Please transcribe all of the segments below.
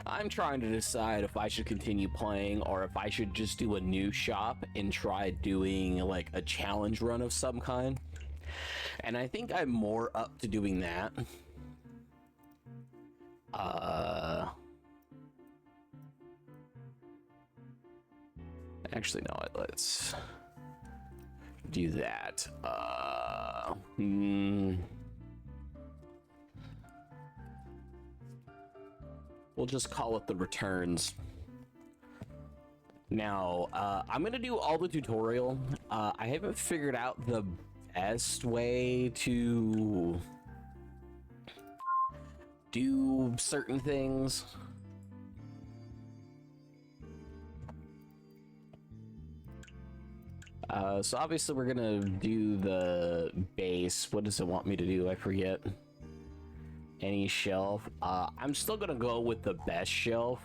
I'm trying to decide if I should continue playing or if I should just do a new shop and try doing like a challenge run of some kind. And I think I'm more up to doing that. Actually, no, let's do that. We'll just call it the returns. Now, I'm gonna do all the tutorial. I haven't figured out the best way to do certain things. So obviously we're gonna do the base. What does it want me to do? I forget. Any shelf. I'm still gonna go with the best shelf.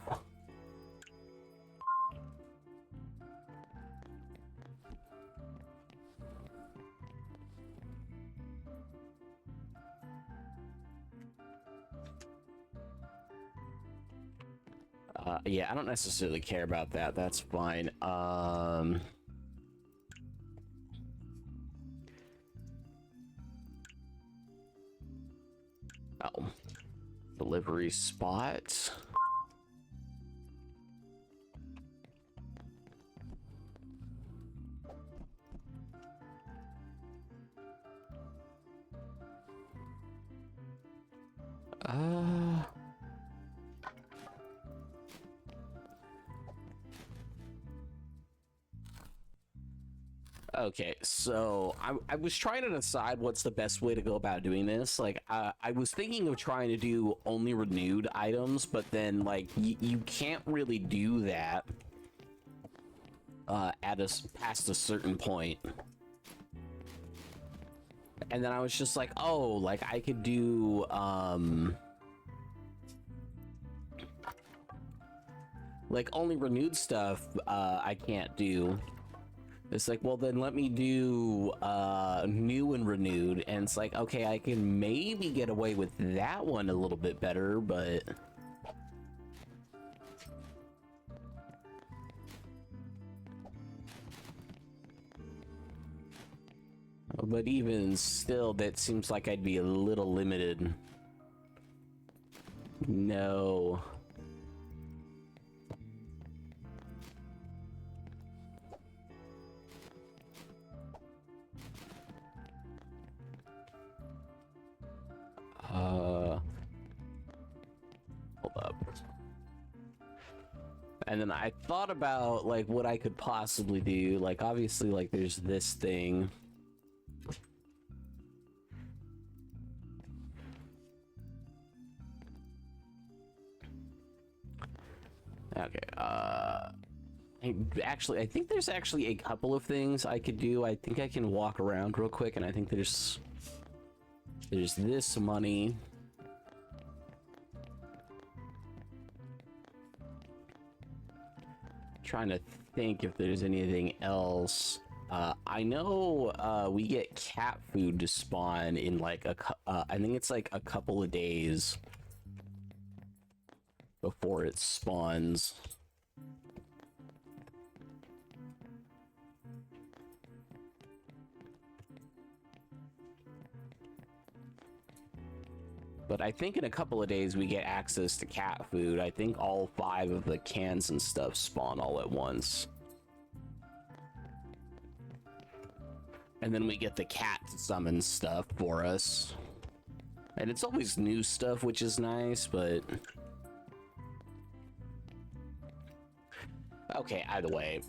Yeah, I don't necessarily care about that. That's fine. Oh, delivery spot. Okay, so I was trying to decide what's the best way to go about doing this. Like, I was thinking of trying to do only renewed items, but then, like, you can't really do that past a certain point. And then I was just like, oh, like, I could do, like, only renewed stuff, I can't do. It's like, well, then let me do new and renewed. And it's like, okay, I can maybe get away with that one a little bit better, but... But even still, that seems like I'd be a little limited. No. Hold up. And then I thought about, like, what I could possibly do. Like, obviously, like, there's this thing. Okay, I think there's actually a couple of things I could do. I think I can walk around real quick, and I think there's this money. Trying to think if there's anything else. I know we get cat food to spawn in like I think it's like a couple of days before it spawns. But I think in a couple of days we get access to cat food. I think all 5 of the cans and stuff spawn all at once. And then we get the cat to summon stuff for us. And it's always new stuff, which is nice, but... Okay, either way.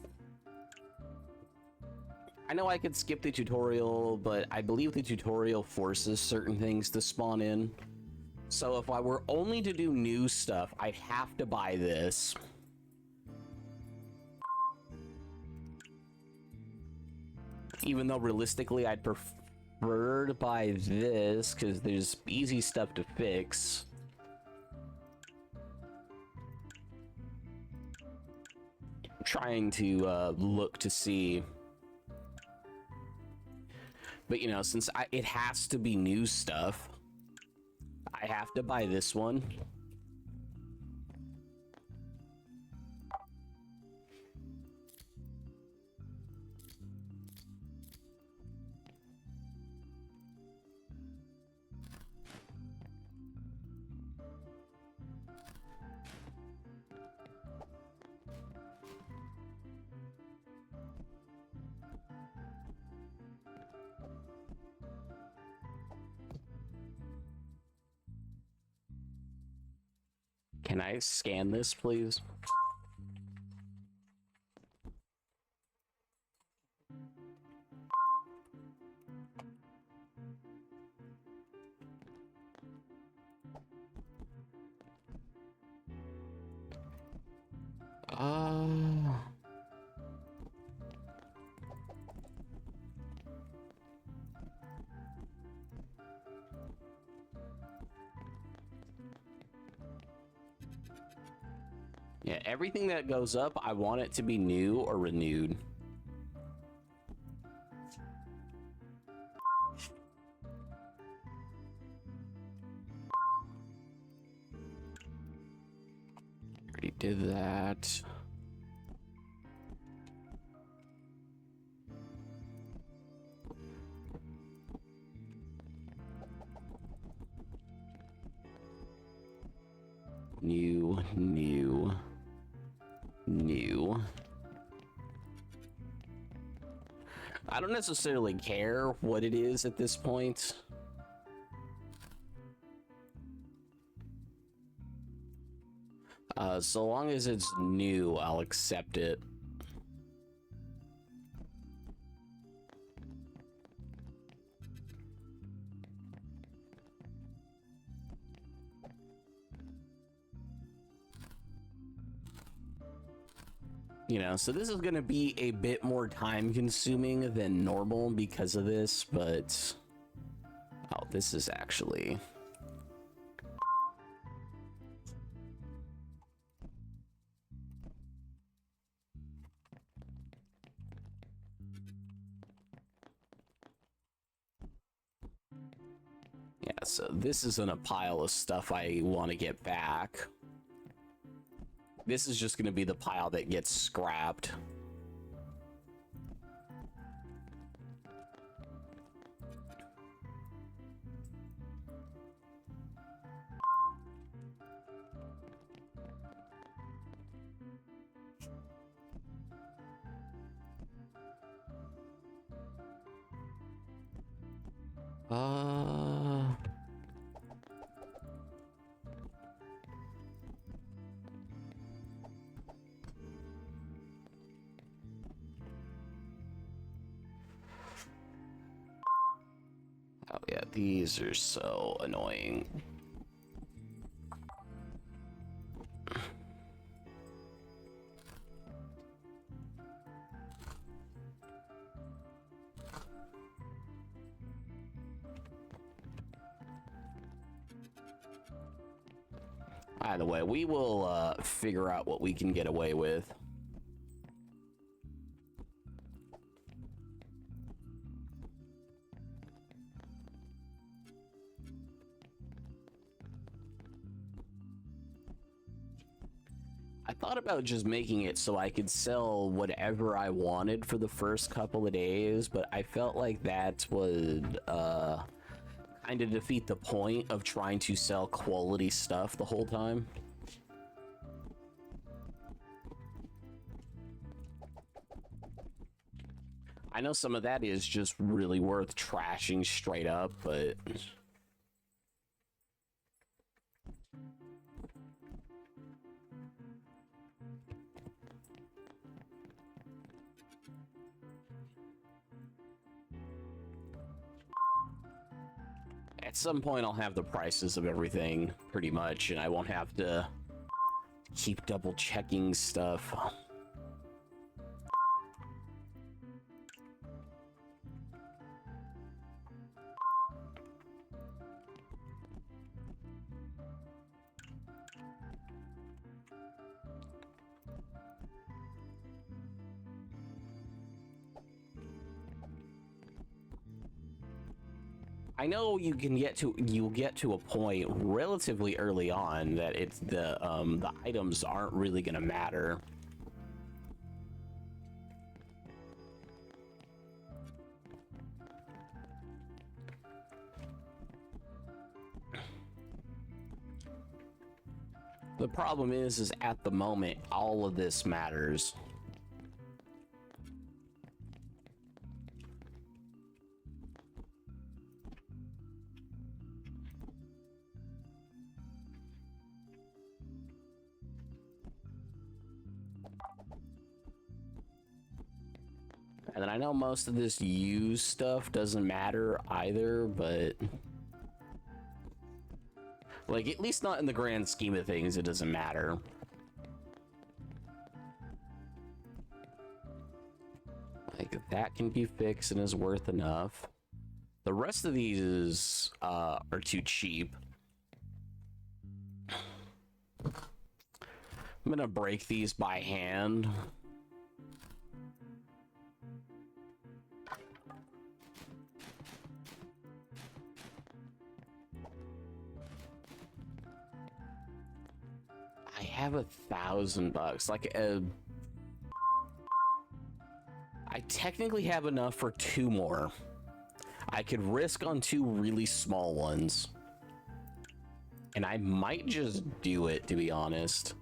I know I could skip the tutorial, but I believe the tutorial forces certain things to spawn in. So if I were only to do new stuff, I'd have to buy this. Even though realistically I'd prefer to buy this, because there's easy stuff to fix. I'm trying to look to see. But you know, since it has to be new stuff, I have to buy this one. Can I scan this, please? Yeah, everything that goes up, I want it to be new or renewed. Already did that. New. I don't necessarily care what it is at this point. So long as it's new, I'll accept it. You know, so this is going to be a bit more time consuming than normal because of this, but... Oh, this is actually... Yeah, so this isn't a pile of stuff I want to get back. This is just going to be the pile that gets scrapped. Oh yeah, these are so annoying. Either way, we will figure out what we can get away with. I thought about just making it so I could sell whatever I wanted for the first couple of days, but I felt like that would kind of defeat the point of trying to sell quality stuff the whole time. I know some of that is just really worth trashing straight up, but... At some point, I'll have the prices of everything, pretty much, and I won't have to keep double checking stuff. I know you'll get to a point relatively early on that it's the items aren't really gonna matter. The problem is at the moment all of this matters. And then I know most of this used stuff doesn't matter either, but like, at least not in the grand scheme of things, it doesn't matter. Like, that can be fixed and is worth enough. The rest of these are too cheap. I'm gonna break these by hand. I have $1,000. Like, I technically have enough for 2 more. I could risk on 2 really small ones. And I might just do it, to be honest.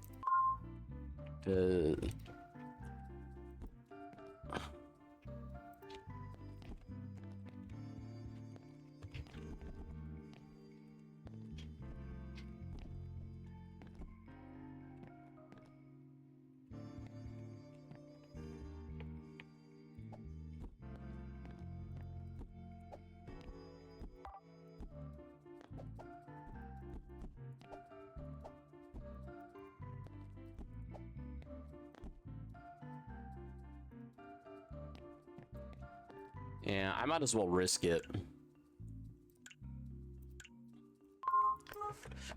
Yeah, I might as well risk it.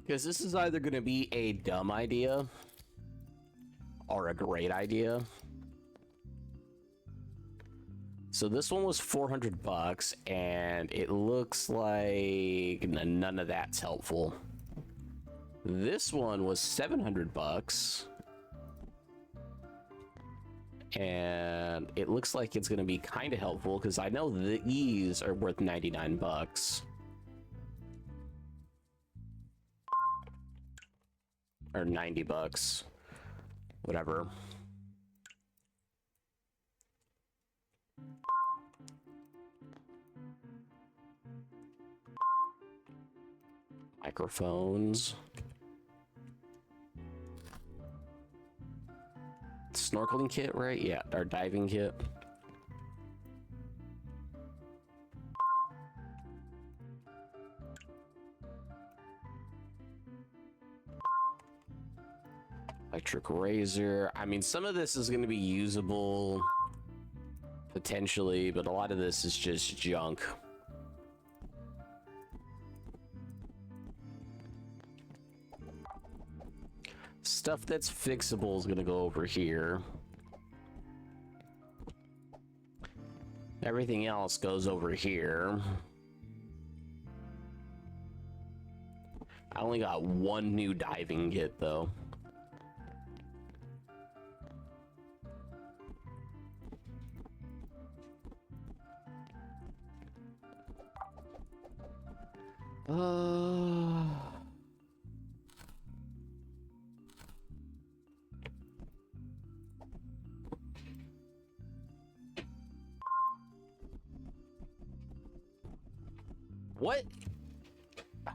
Because this is either going to be a dumb idea or a great idea. So this one was $400, and it looks like none of that's helpful. This one was $700. And it looks like it's going to be kind of helpful because I know these are worth $99. Or $90. Whatever. Microphones. Snorkeling kit, right? Yeah, our diving kit. Electric razor. I mean, some of this is going to be usable potentially, but a lot of this is just junk. Stuff that's fixable is going to go over here. Everything else goes over here. I only got 1 new diving kit, though. What? I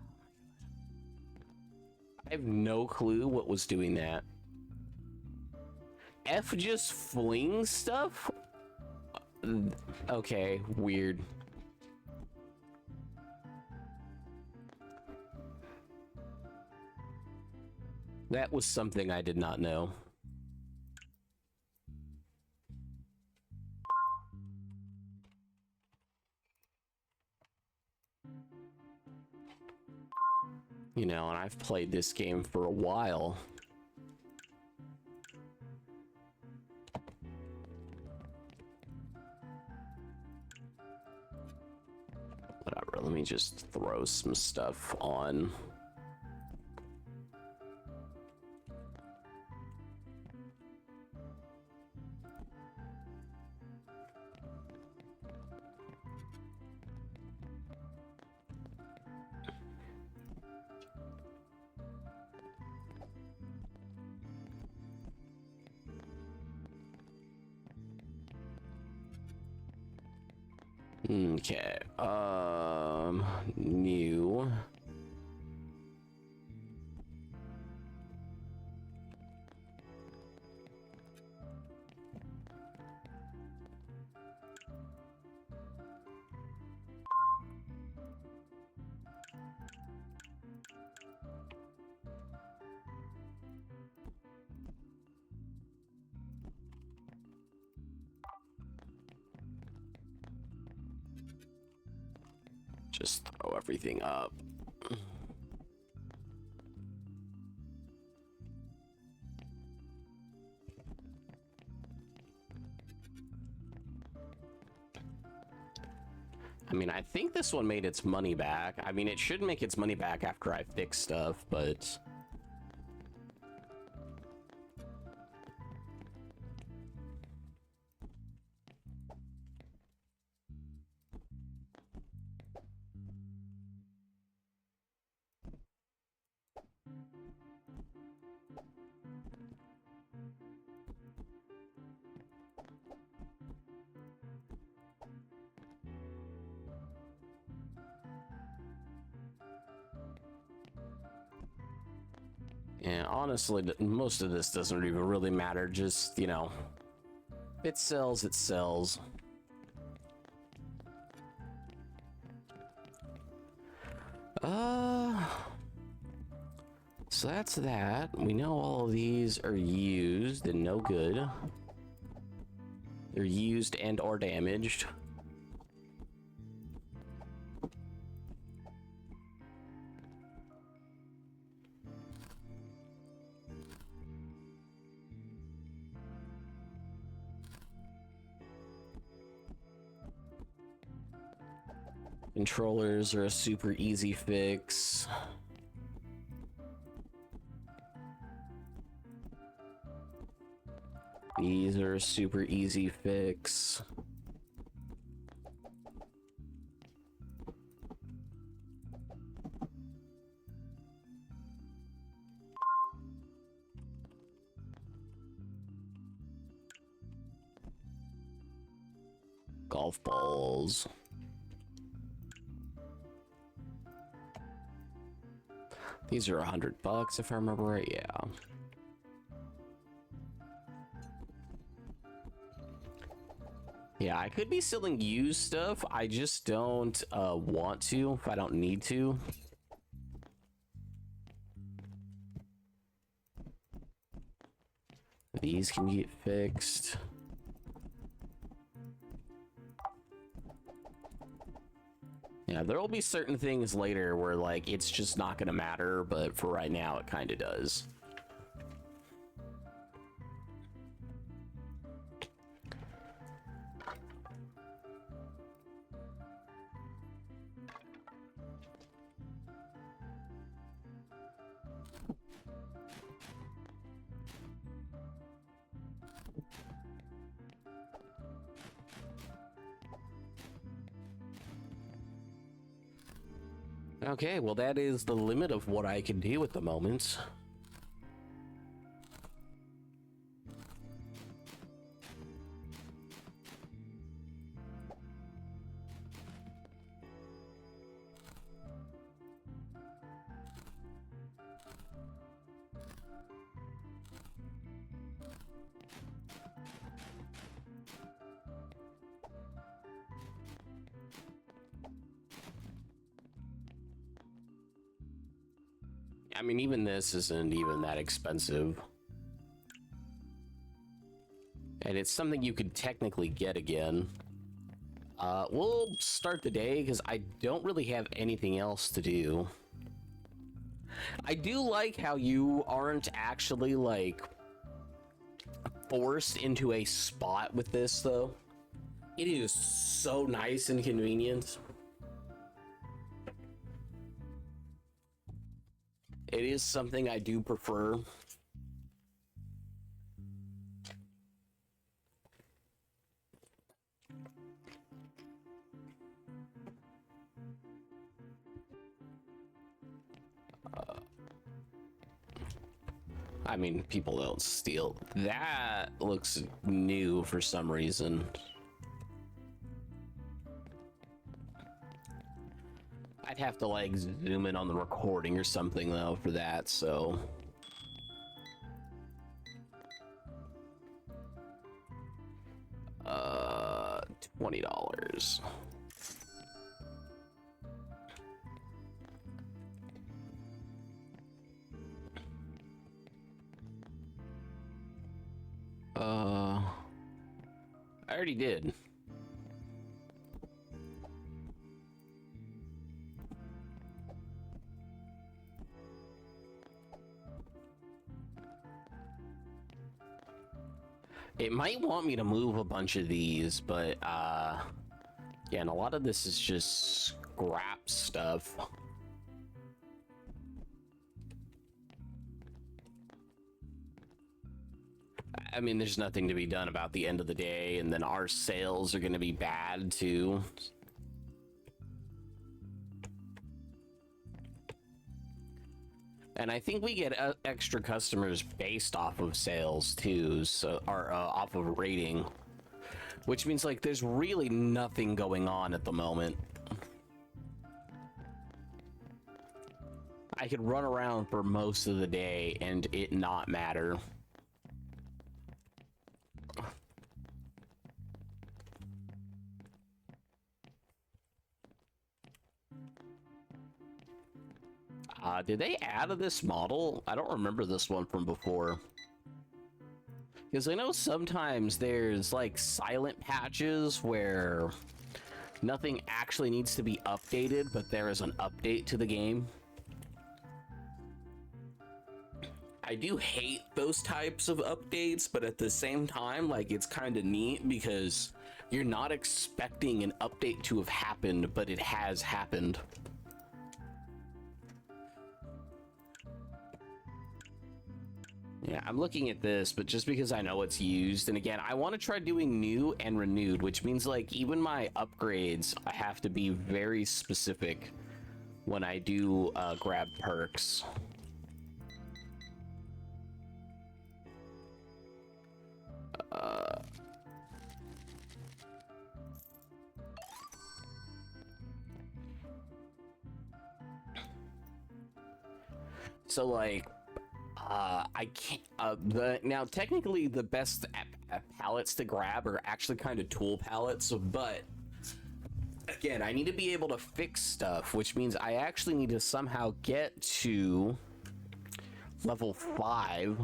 have no clue what was doing that. F just flings stuff? Okay, weird. That was something I did not know. You know, and I've played this game for a while. Whatever, let me just throw some stuff on. Okay, new. Just throw everything up. I mean, I think this one made its money back. I mean, it should make its money back after I fix stuff, but... yeah, honestly, most of this doesn't even really matter. Just, you know, if it sells, it sells. So that's that. We know all of these are used and no good. They're used and or damaged. Controllers are a super easy fix. These are a super easy fix. Golf balls. These are $100 if I remember right, yeah. Yeah, I could be selling used stuff. I just don't want to if I don't need to. These can get fixed. Yeah, there will be certain things later where, like, it's just not gonna matter, but for right now, it kind of does. Okay, well, that is the limit of what I can do at the moment. I mean, even this isn't even that expensive. And it's something you could technically get again. We'll start the day because I don't really have anything else to do. I do like how you aren't actually, like, forced into a spot with this, though. It is so nice and convenient. It is something I do prefer. I mean, people don't steal. That looks new for some reason. I'd have to, like, zoom in on the recording or something, though, for that, so... $20. I already did. It might want me to move a bunch of these, but yeah, and a lot of this is just scrap stuff. I mean, there's nothing to be done about the end of the day, and then our sales are going to be bad too. And I think we get extra customers based off of sales too, so or off of rating, which means like there's really nothing going on at the moment. I could run around for most of the day and it not matter. Did they add this model? I don't remember this one from before. Because I know sometimes there's like silent patches where nothing actually needs to be updated, but there is an update to the game. I do hate those types of updates, but at the same time, like, it's kind of neat because you're not expecting an update to have happened, but it has happened. Yeah, I'm looking at this, but just because I know it's used, and again, I want to try doing new and renewed, which means like even my upgrades, I have to be very specific when I do grab perks. So like, I can't, now technically the best pallets to grab are actually kind of tool pallets, but again, I need to be able to fix stuff, which means I actually need to somehow get to level 5.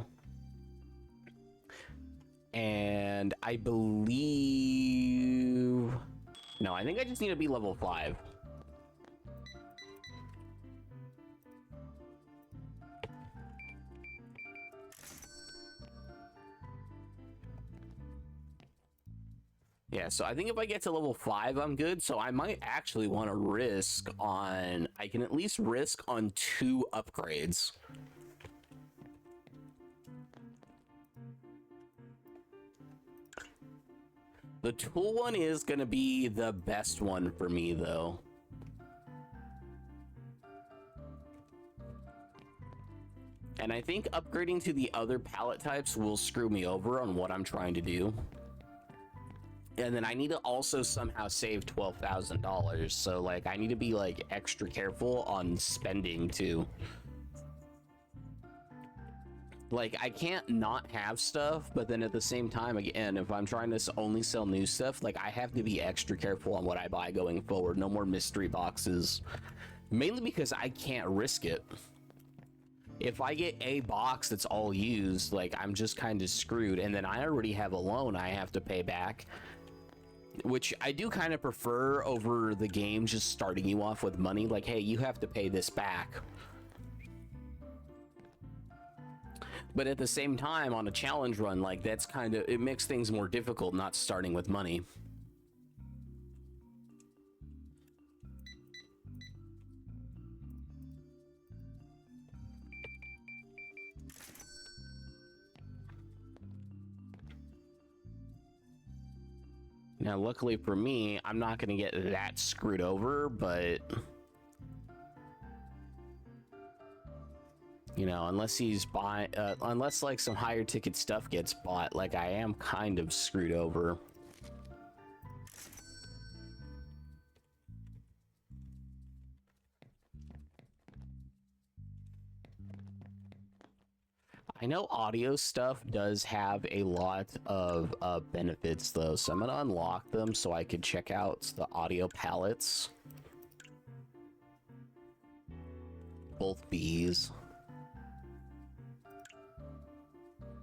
And I believe, no, I think I just need to be level 5. Yeah, so I think if I get to level 5, I'm good. So I might actually want to risk on, I can at least risk on 2 upgrades. The tool one is going to be the best one for me, though. And I think upgrading to the other pallet types will screw me over on what I'm trying to do. And then I need to also somehow save $12,000. So like I need to be like extra careful on spending too. Like I can't not have stuff, but then at the same time, again, if I'm trying to only sell new stuff, like I have to be extra careful on what I buy going forward. No more mystery boxes, mainly because I can't risk it. If I get a box that's all used, like I'm just kind of screwed. And then I already have a loan I have to pay back, which I do kind of prefer over the game just starting you off with money. Like, hey, you have to pay this back. But at the same time, on a challenge run, like that's kind of, it makes things more difficult not starting with money. Now, luckily for me, I'm not going to get that screwed over, but you know, unless he's buying, unless like some higher ticket stuff gets bought, like I am kind of screwed over. I know audio stuff does have a lot of benefits though, so I'm gonna unlock them so I could check out the audio palettes. Both these.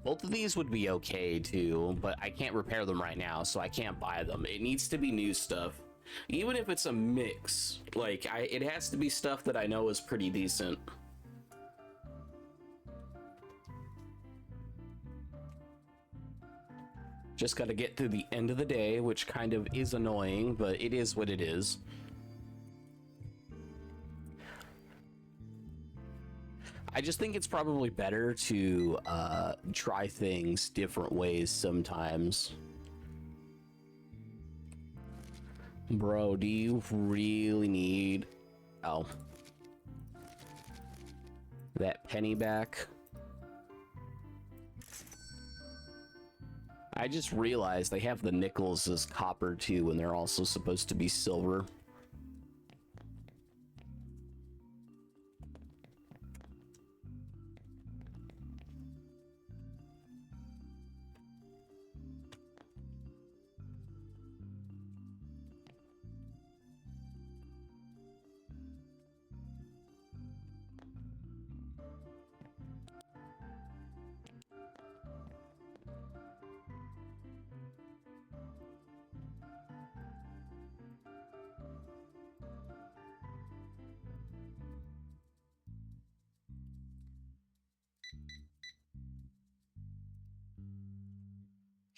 Both of these would be okay too, but I can't repair them right now, so I can't buy them. It needs to be new stuff. Even if it's a mix, like it has to be stuff that I know is pretty decent. Just got to get through the end of the day, which kind of is annoying, but it is what it is. I just think it's probably better to try things different ways sometimes. Bro, do you really need... Oh. That penny back? I just realized they have the nickels as copper too, and they're also supposed to be silver.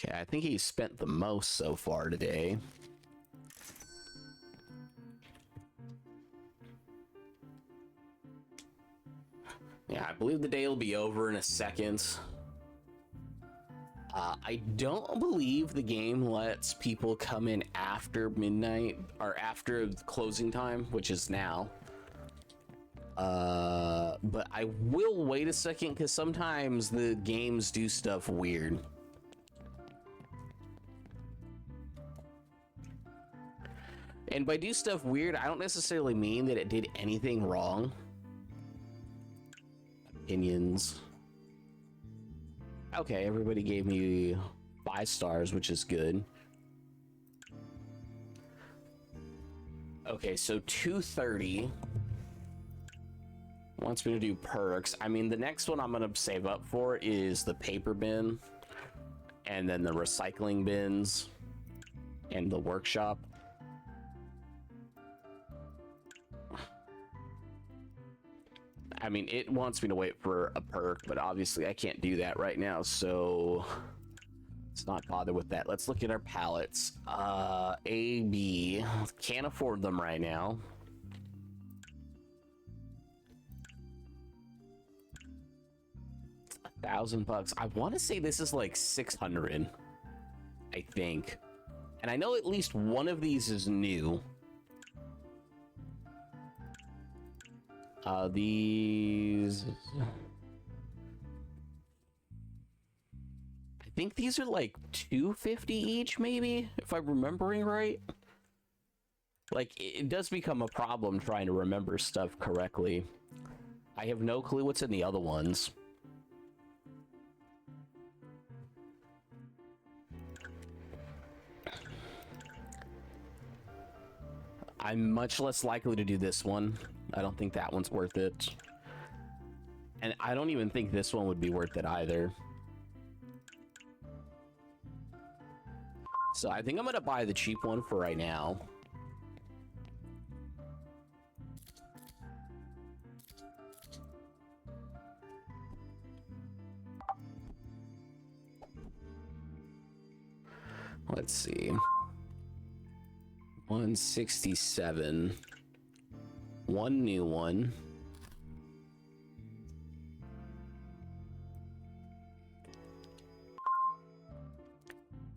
Okay, I think he spent the most so far today. Yeah, I believe the day will be over in a second. I don't believe the game lets people come in after midnight or after closing time, which is now. But I will wait a second because sometimes the games do stuff weird. And by do stuff weird, I don't necessarily mean that it did anything wrong. Opinions. Okay, everybody gave me 5 stars, which is good. Okay, so 230 wants me to do perks. I mean, the next one I'm gonna save up for is the paper bin, and then the recycling bins, and the workshop. I mean, it wants me to wait for a perk, but obviously I can't do that right now, so let's not bother with that. Let's look at our pallets. A, B. Can't afford them right now. $1,000. I want to say this is like 600, I think. And I know at least one of these is new. These... I think these are like $250 each, maybe, if I'm remembering right. Like, it does become a problem trying to remember stuff correctly. I have no clue what's in the other ones. I'm much less likely to do this one. I don't think that one's worth it. And I don't even think this one would be worth it either. So I think I'm gonna buy the cheap one for right now. Let's see. 167. One new one.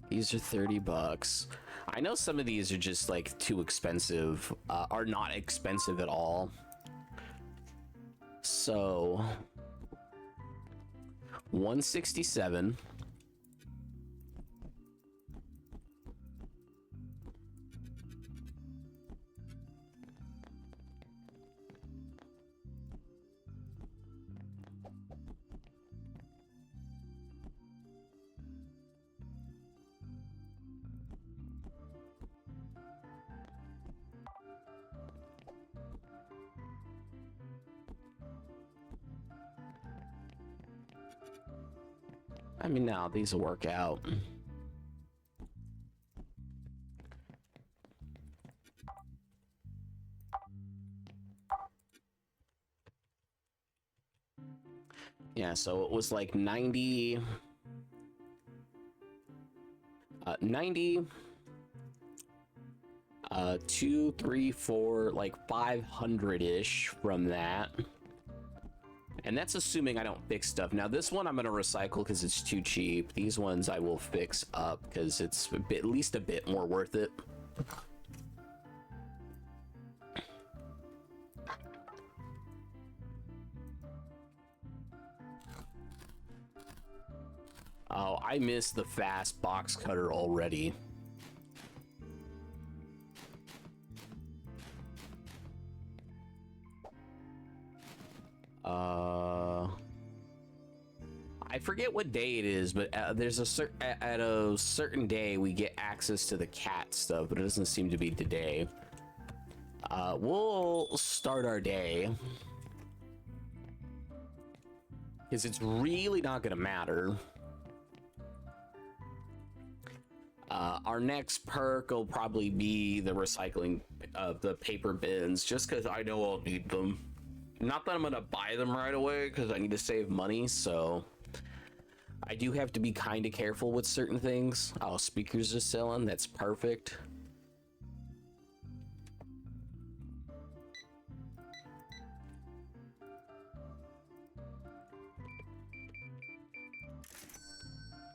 These are $30. I know some of these are just like too expensive, are not expensive at all. So 167. I mean, now these will work out. Yeah, so it was like 90. 90, 2, 3, 4, like 500-ish from that. And that's assuming I don't fix stuff. Now this one I'm gonna recycle because it's too cheap. These ones I will fix up because it's at least a bit more worth it. Oh, I missed the fast box cutter already. I forget what day it is, but there's at a certain day we get access to the cat stuff, but it doesn't seem to be today. We'll start our day because it's really not gonna matter. Our next perk will probably be the recycling of the paper bins, just because I know I'll need them. Not that I'm gonna buy them right away because I need to save money, so I do have to be kind of careful with certain things. Oh, speakers are selling. That's perfect.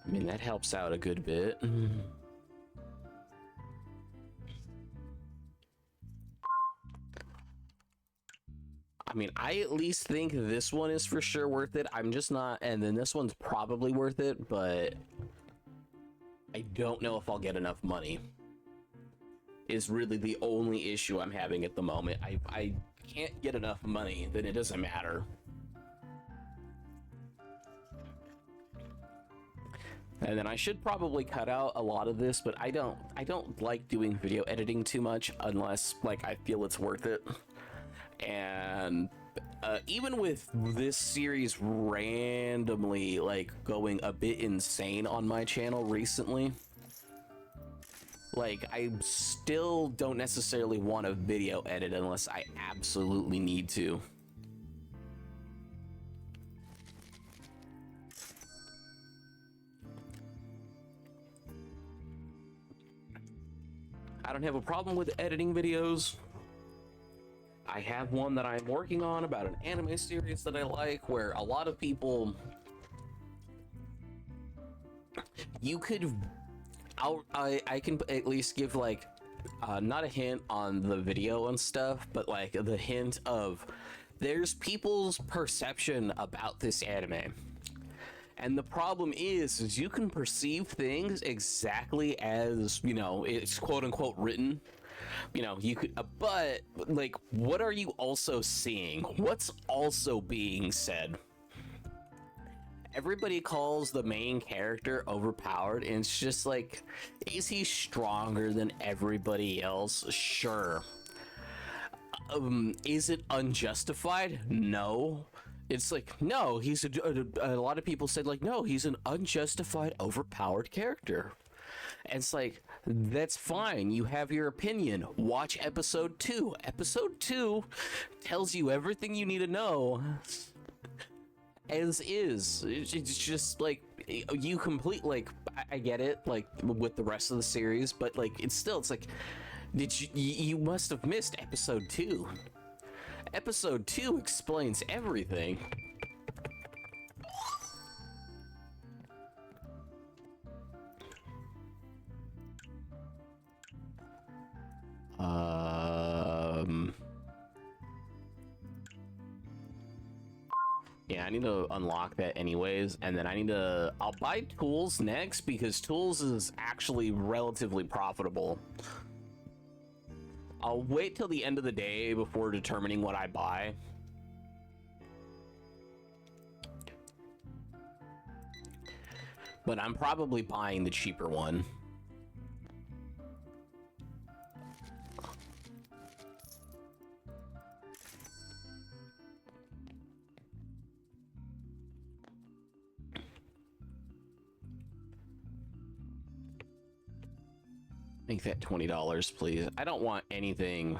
I mean, that helps out a good bit. I mean, I at least think this one is for sure worth it. I'm just not, and then this one's probably worth it, but I don't know if I'll get enough money. Is really the only issue I'm having at the moment. I can't get enough money, then it doesn't matter. And then I should probably cut out a lot of this, but I don't like doing video editing too much unless like I feel it's worth it. And even with this series randomly like going a bit insane on my channel recently, like I still don't necessarily want a video edit unless I absolutely need to. I don't have a problem with editing videos. I have one that I'm working on about an anime series that I like, where a lot of people, you could, I can at least give like, not a hint on the video and stuff, but like the hint of there's people's perception about this anime. And the problem is you can perceive things exactly as, you know, it's quote unquote written. You know, you could, but like, what are you also seeing? What's also being said? Everybody calls the main character overpowered, and it's just like, is he stronger than everybody else? Sure. Is it unjustified? No. It's like, no, he's a lot of people said like, no, he's an unjustified overpowered character. And it's like, that's fine. You have your opinion. Watch episode 2. Episode 2 tells you everything you need to know. As is. It's just like, you complete, like, I get it, like, with the rest of the series, but like, it's still, it's like, you must have missed episode 2. Episode 2 explains everything. Yeah, I need to unlock that anyways, and then I'll buy tools next because tools is actually relatively profitable. I'll wait till the end of the day before determining what I buy. But I'm probably buying the cheaper one. Make that $20, please. I don't want anything.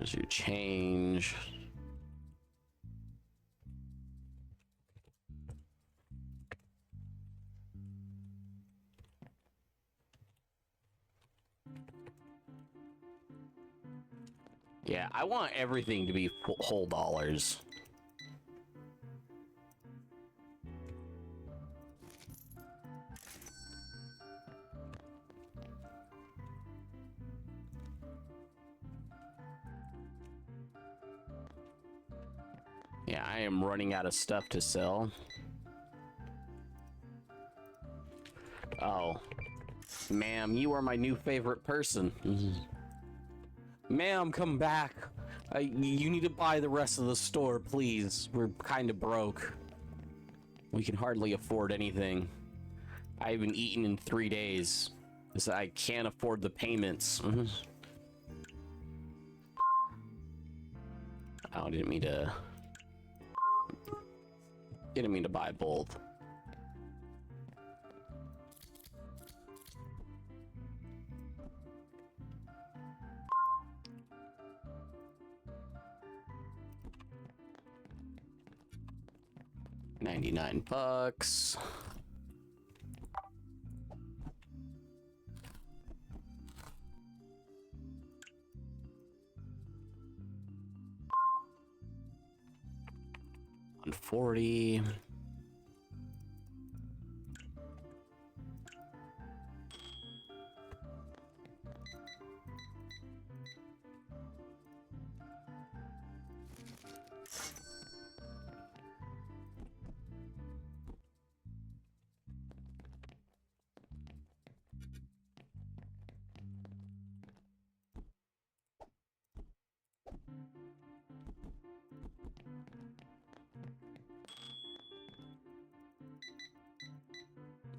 There's your change. Yeah, I want everything to be whole dollars. Yeah, I am running out of stuff to sell. Oh. Ma'am, you are my new favorite person. Ma'am, come back. You need to buy the rest of the store, please. We're kind of broke. We can hardly afford anything. I haven't eaten in 3 days. Because I can't afford the payments. Oh, didn't mean to buy both. $99. $140.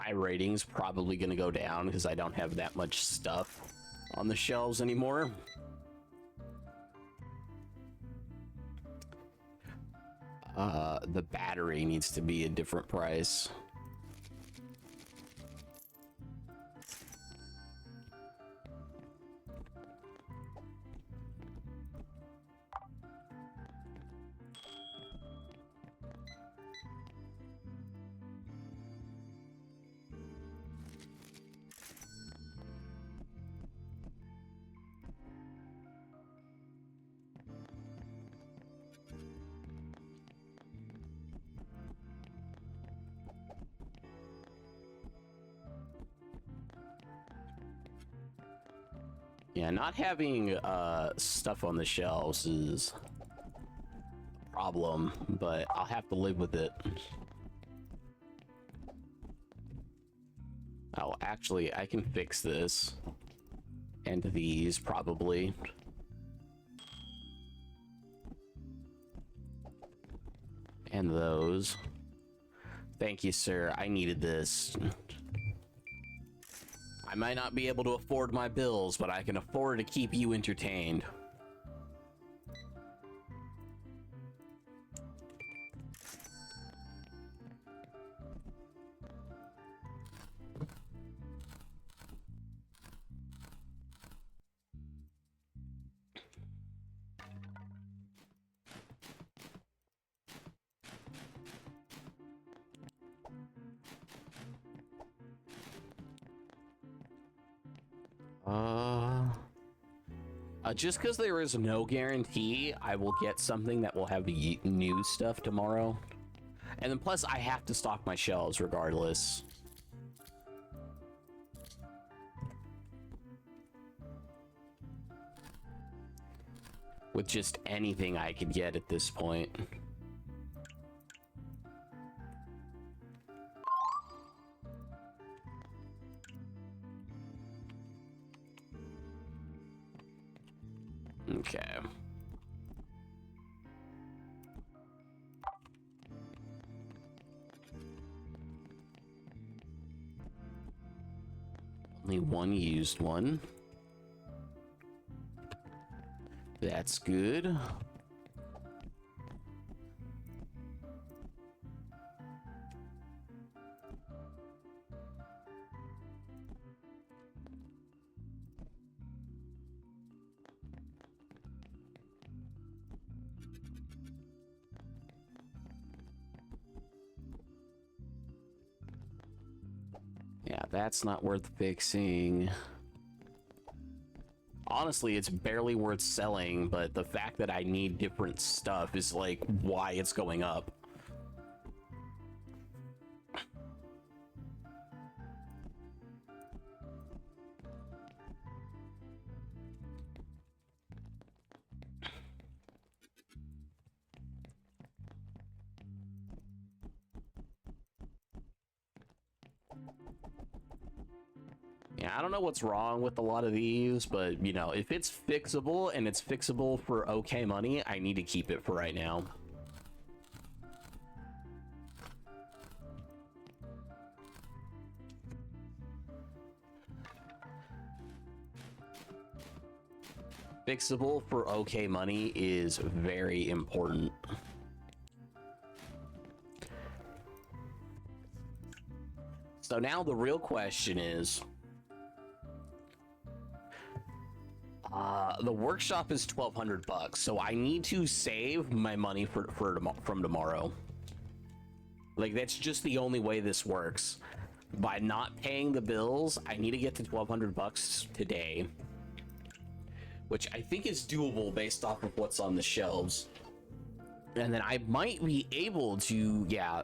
My rating's probably gonna go down because I don't have that much stuff on the shelves anymore. The battery needs to be a different price. Yeah, not having stuff on the shelves is a problem, but I'll have to live with it. Oh, actually, I can fix this. And these, probably. And those. Thank you, sir. I needed this. I might not be able to afford my bills, but I can afford to keep you entertained. Just because there is no guarantee I will get something that will have new stuff tomorrow. And then plus I have to stock my shelves regardless. With just anything I could get at this point. Okay. Only one used one. That's good. that's not worth fixing. Honestly, it's barely worth selling, but the fact that I need different stuff is like why it's going up. Yeah, I don't know what's wrong with a lot of these, but you know, if it's fixable and it's fixable for okay money, I need to keep it for right now. Fixable for okay money is very important. So now the real question is, the workshop is $1,200, so I need to save my money from tomorrow. Like, that's just the only way this works. By not paying the bills, I need to get to $1,200 today, which I think is doable based off of what's on the shelves. And then I might be able to, yeah,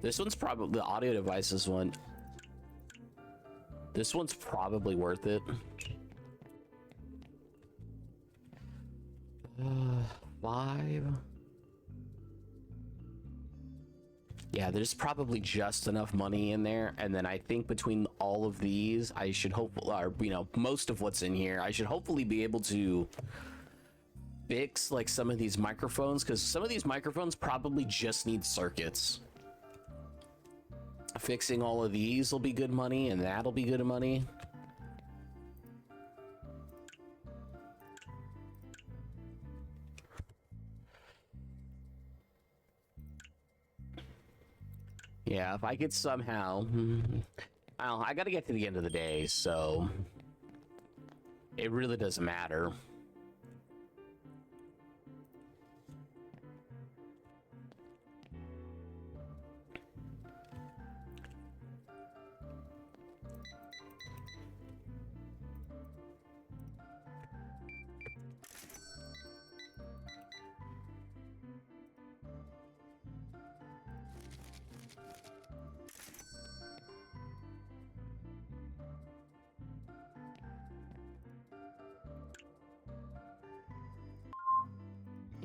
this one's probably the audio devices one. This one's probably worth it. 5. Yeah, there's probably just enough money in there, and then I think between all of these, I should hopefully, or you know, most of what's in here, I should hopefully be able to fix like some of these microphones, because some of these microphones probably just need circuits. Fixing all of these will be good money, and that'll be good money. Yeah, if I could somehow... I gotta get to the end of the day, so... It really doesn't matter.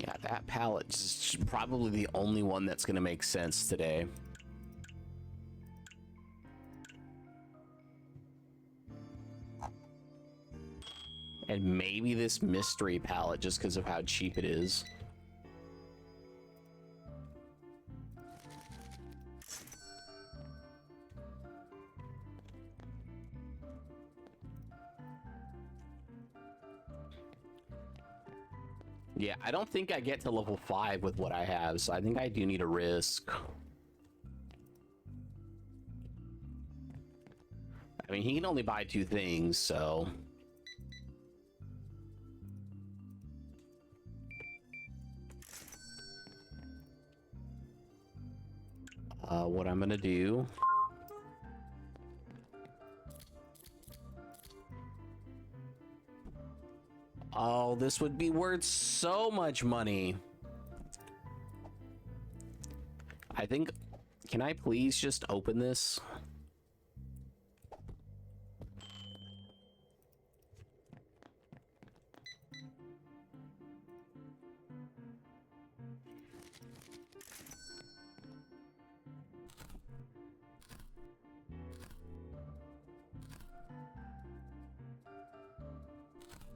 Yeah, that pallet is probably the only one that's going to make sense today. And maybe this mystery pallet just because of how cheap it is. Yeah, I don't think I get to level 5 with what I have, so I think I do need a risk. I mean, he can only buy 2 things, so... what I'm gonna do... Oh, this would be worth so much money. I think... Can I please just open this?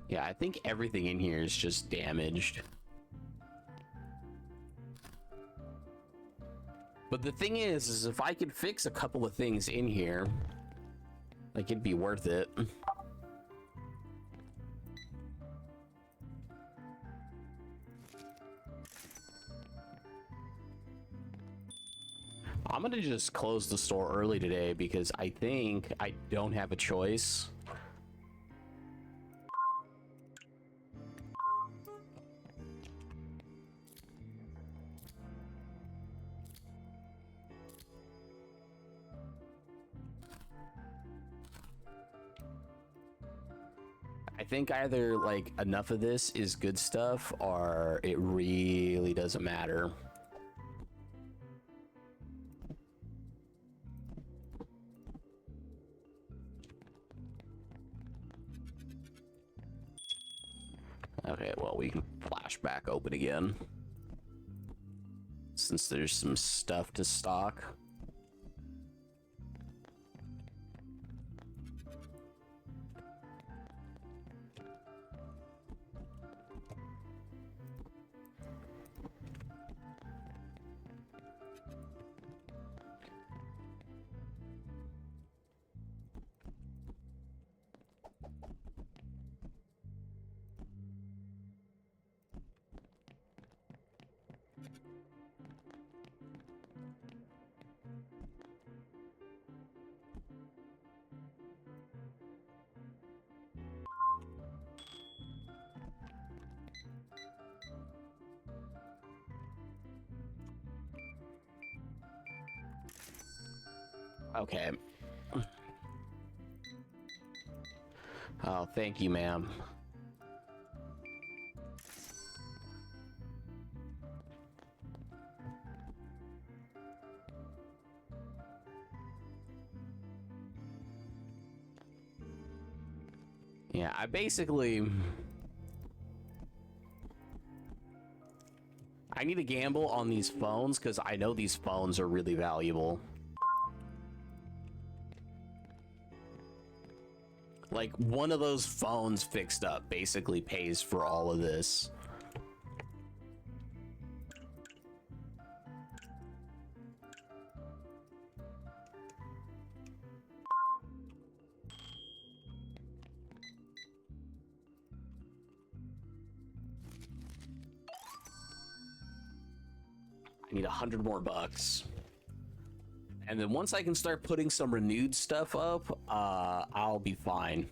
Yeah, I think everything in here is just damaged. But the thing is if I could fix a couple of things in here, like, it'd be worth it. I'm gonna just close the store early today because I think I don't have a choice. think either like enough of this is good stuff or it really doesn't matter. Okay, well, we can flash back open again since there's some stuff to stock. Okay. Oh, thank you, ma'am. Yeah, I need to gamble on these phones because I know these phones are really valuable. Like, one of those phones fixed up basically pays for all of this. I need 100 more bucks. And then once I can start putting some renewed stuff up, I'll be fine.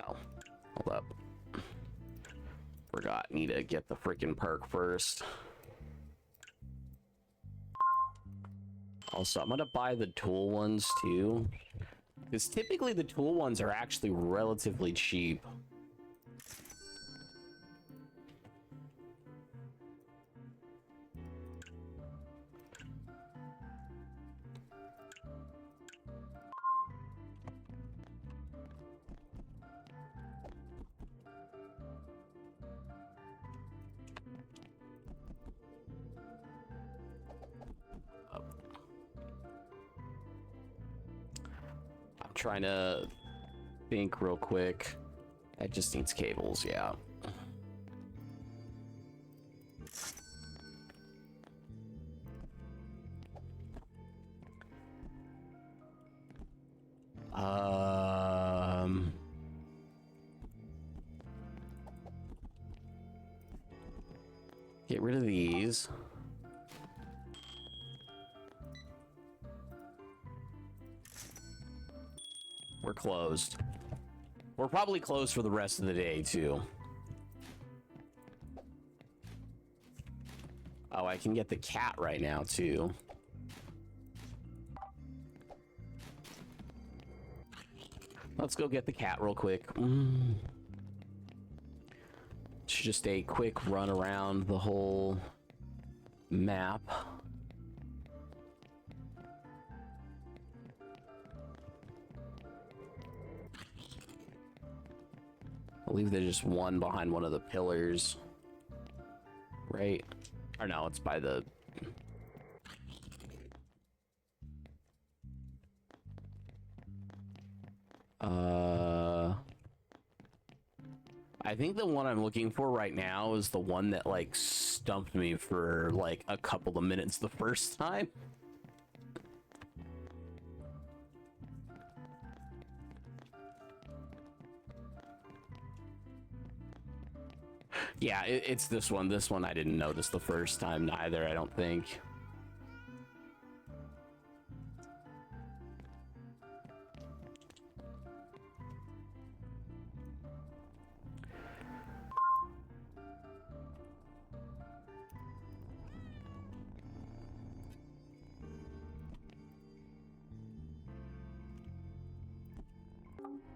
Oh, hold up. Forgot, need to get the freaking perk first. Also, I'm gonna buy the tool ones too, because typically the tool ones are actually relatively cheap. I'm trying to think real quick. That just needs cables, yeah. Get rid of these. We're closed. We're probably closed for the rest of the day, too. Oh, I can get the cat right now, too. Let's go get the cat real quick. It's just a quick run around the whole map. I believe there's just one behind one of the pillars. Right? Or no, it's by the... I think the one I'm looking for right now is the one that, like, stumped me for, like, a couple of minutes the first time. Yeah, it's this one. This one I didn't notice the first time neither, I don't think.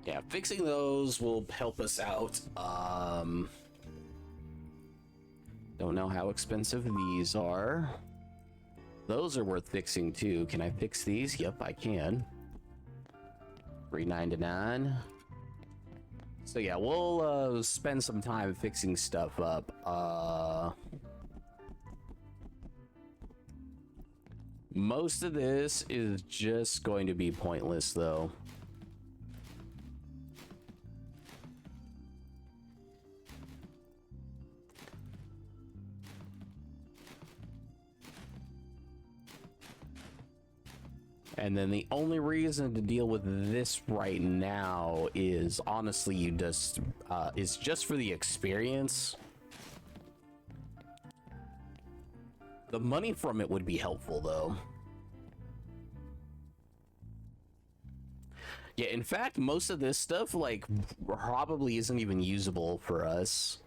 Yeah, fixing those will help us out. Don't know how expensive these are. Those are worth fixing too. Can I fix these? Yep, I can. $3.99. So yeah, we'll spend some time fixing stuff up. Most of this is just going to be pointless though. And then the only reason to deal with this right now is honestly you just is just for the experience. The money from it would be helpful though. Yeah, in fact, most of this stuff like probably isn't even usable for us.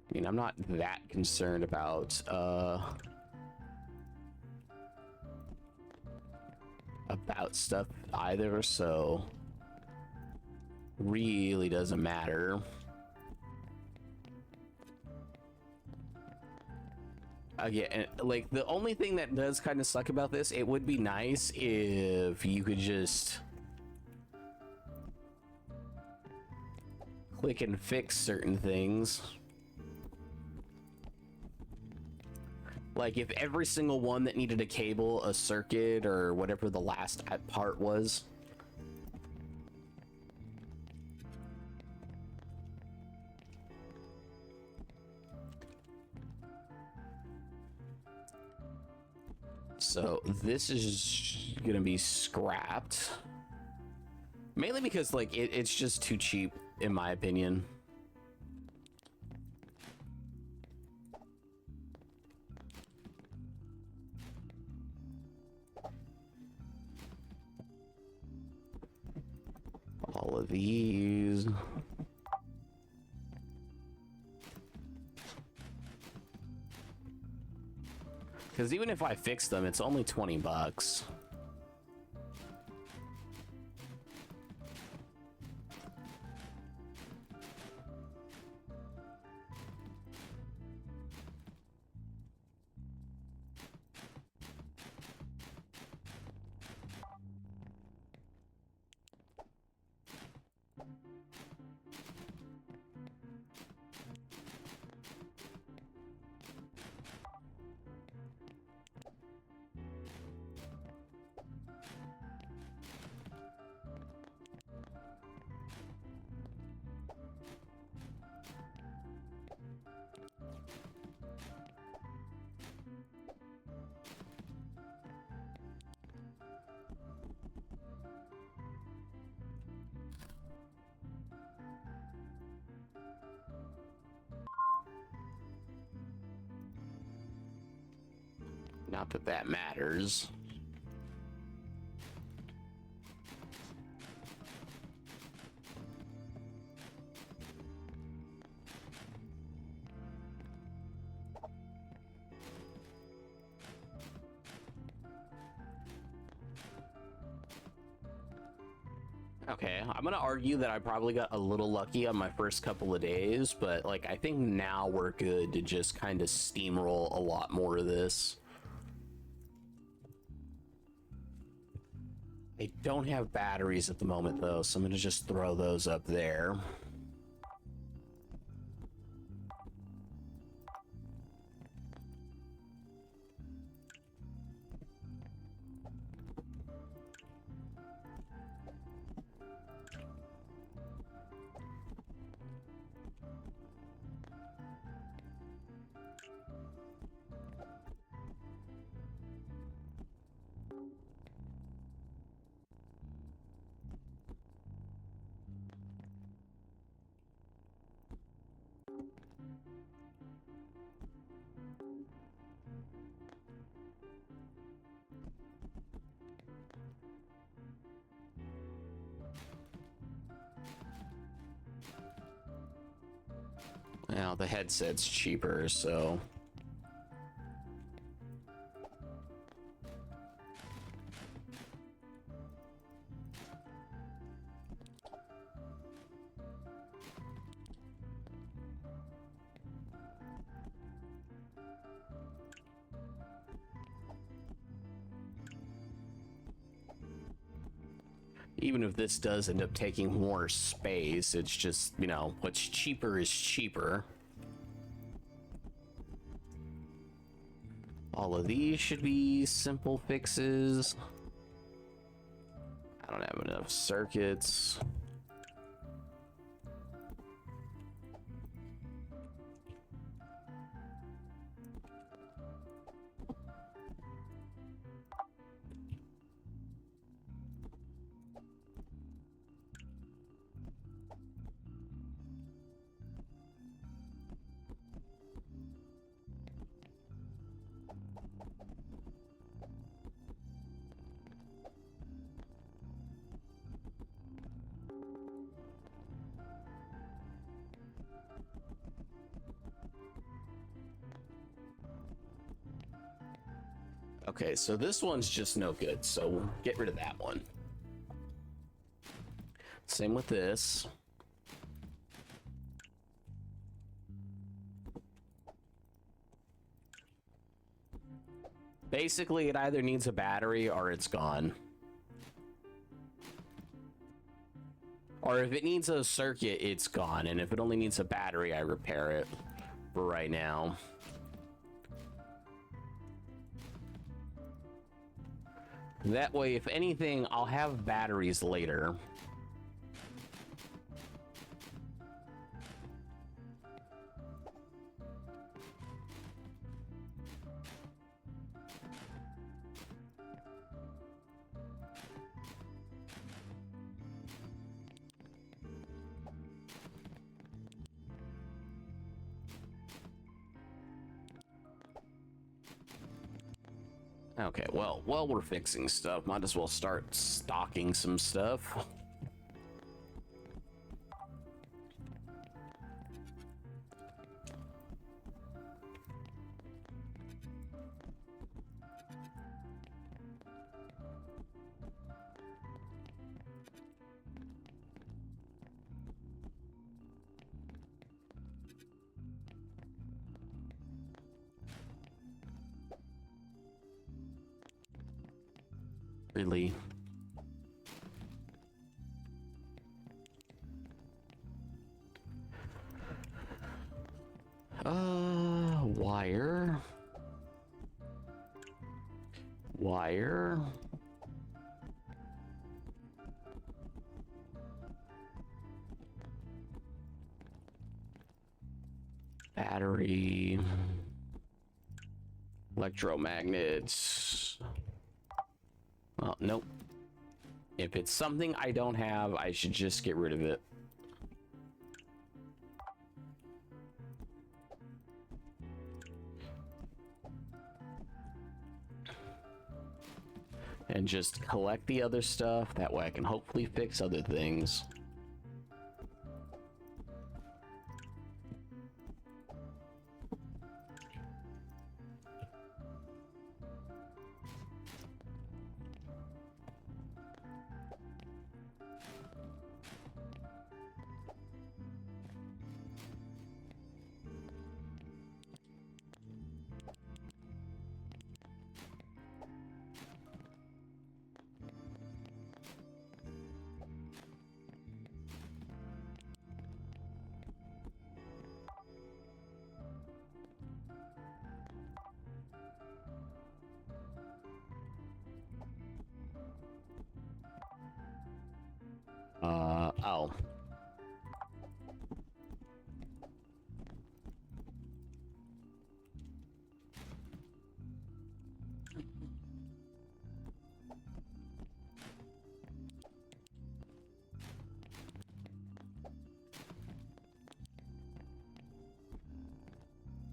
I mean, I'm not that concerned about stuff either, so really doesn't matter. Again, like the only thing that does kind of suck about this, it would be nice if you could just click and fix certain things. Like if every single one that needed a cable, a circuit, or whatever the last part was. So this is gonna be scrapped. Mainly because like it's just too cheap in my opinion. All of these. Because even if I fix them, it's only 20 bucks. Not that that matters. Okay, I'm gonna argue that I probably got a little lucky on my first couple of days, but like I think now we're good to just kind of steamroll a lot more of this. I don't have batteries at the moment though, so I'm gonna just throw those up there. Now the headset's cheaper, so... Even if this does end up taking more space, it's just, you know, what's cheaper is cheaper. All of these should be simple fixes. I don't have enough circuits. Okay, so this one's just no good, so we'll get rid of that one. Same with this. Basically, it either needs a battery or it's gone. Or if it needs a circuit, it's gone. And if it only needs a battery, I repair it for right now. That way, if anything, I'll have batteries later. Okay, well, while we're fixing stuff, might as well start stocking some stuff. Really? Wire. Wire. Battery. Electromagnets. Well, nope. If it's something I don't have, I should just get rid of it. And just collect the other stuff. That way I can hopefully fix other things. Oh.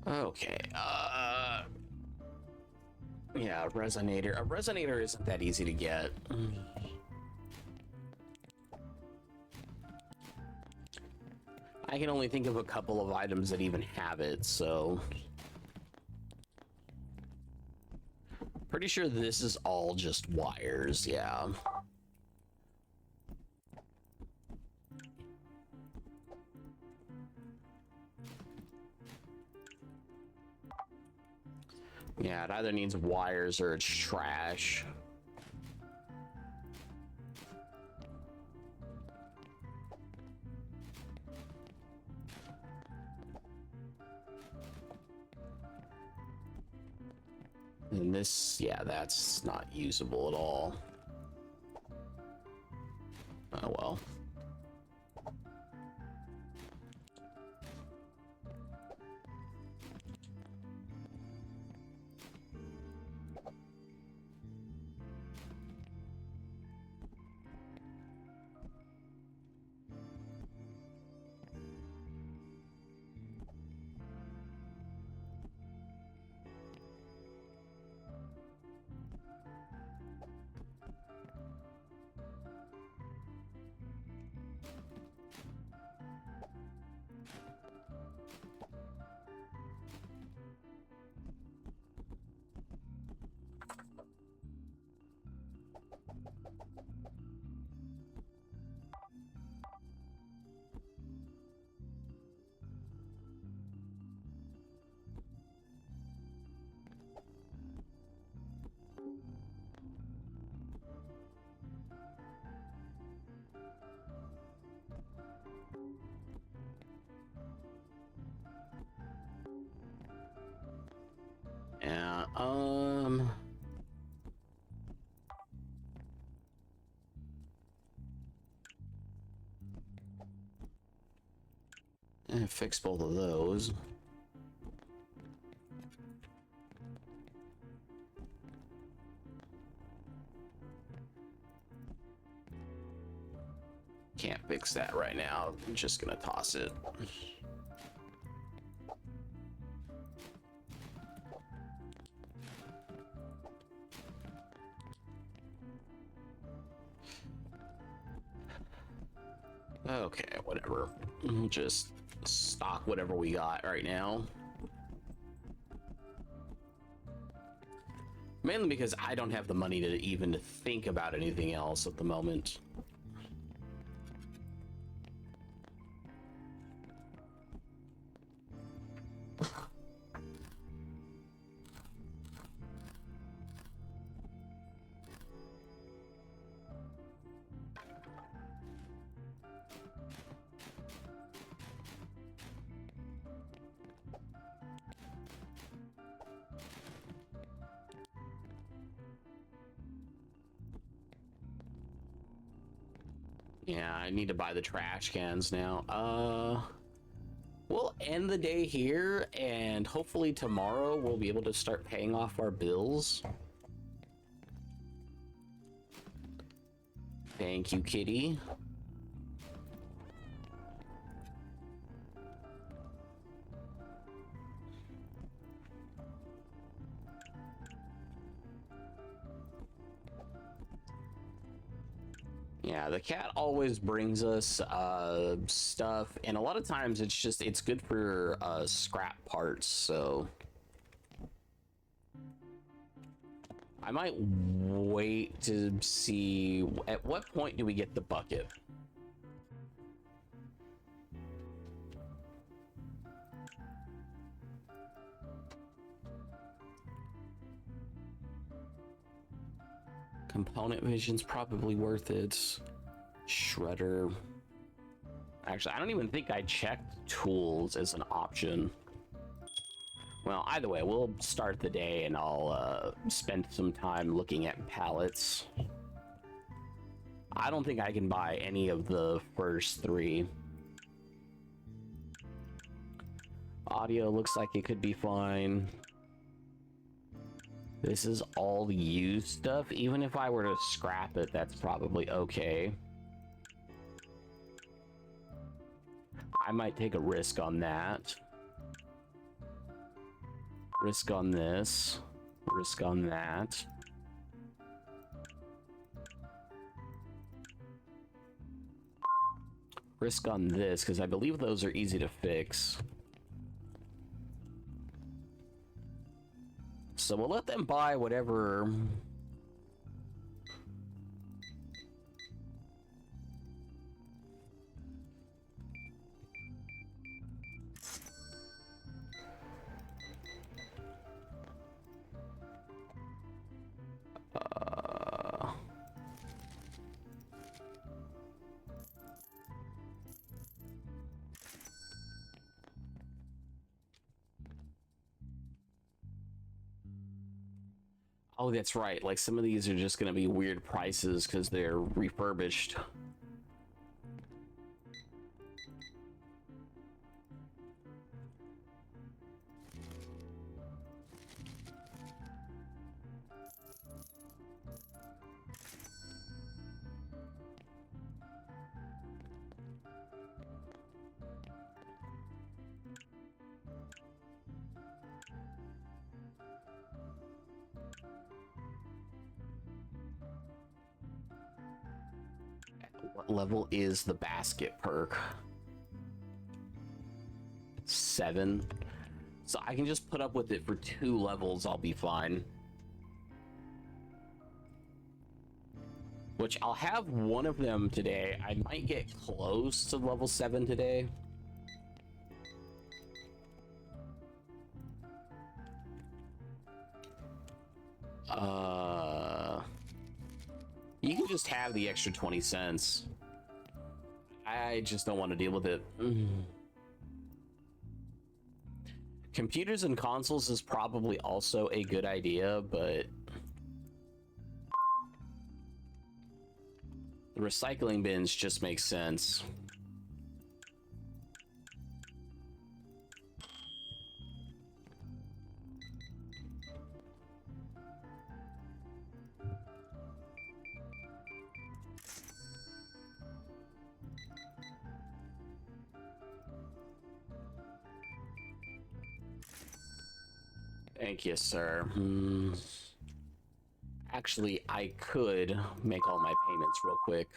Okay, yeah, resonator. A resonator isn't that easy to get. I can only think of a couple of items that even have it, so... Pretty sure this is all just wires, yeah. Yeah, it either needs wires or it's trash. And this, yeah, that's not usable at all. Oh well. Yeah, fix both of those. Can't fix that right now. I'm just gonna toss it. Okay, whatever. We'll just stock whatever we got right now. Mainly because I don't have the money to even think about anything else at the moment. Yeah, I need to buy the trash cans now. We'll end the day here, and hopefully tomorrow we'll be able to start paying off our bills. Thank you, kitty. Yeah, the cat always brings us stuff, and a lot of times it's good for scrap parts, so I might wait to see at what point do we get the bucket. Component vision's probably worth it. Shredder. Actually, I don't even think I checked tools as an option. Well, either way, we'll start the day and I'll spend some time looking at pallets. I don't think I can buy any of the first three. Audio looks like it could be fine. This is all used stuff. Even if I were to scrap it, that's probably okay. I might take a risk on that. Risk on this. Risk on that. risk on this because I believe those are easy to fix. So we'll let them buy whatever. Oh, that's right. Like some of these are just going to be weird prices because they're refurbished. What level is the basket perk? 7. So I can just put up with it for 2 levels. I'll be fine. Which I'll have one of them today. I might get close to level 7 today. You can just have the extra 20 cents. I just don't want to deal with it. Computers and consoles is probably also a good idea, but the recycling bins just make sense. Thank you, sir. Actually, I could make all my payments real quick.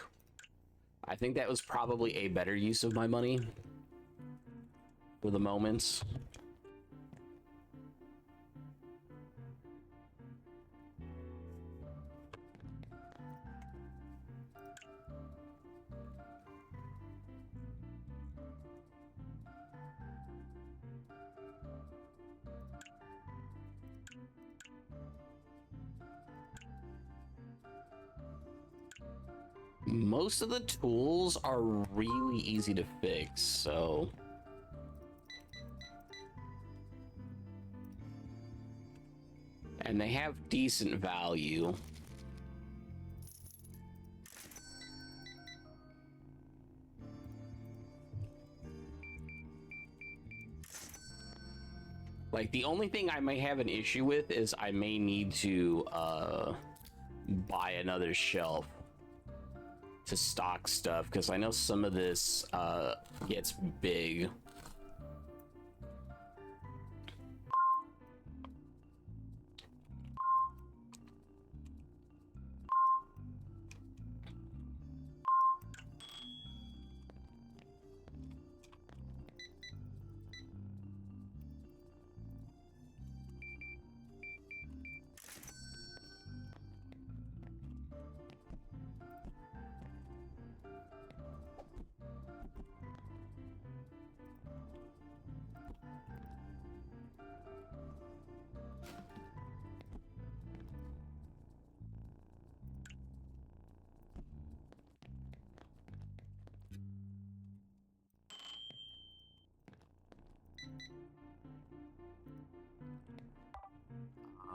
I think that was probably a better use of my money for the moment. Most of the tools are really easy to fix, so... And they have decent value. Like, the only thing I may have an issue with is I may need to, buy another shelf to stock stuff, because I know some of this gets big.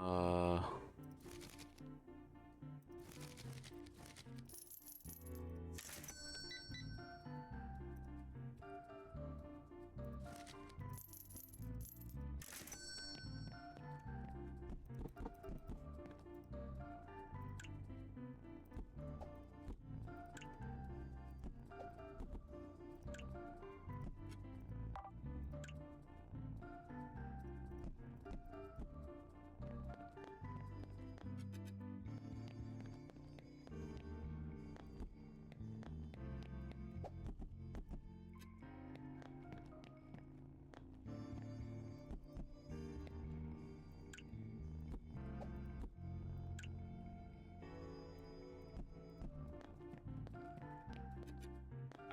Uh...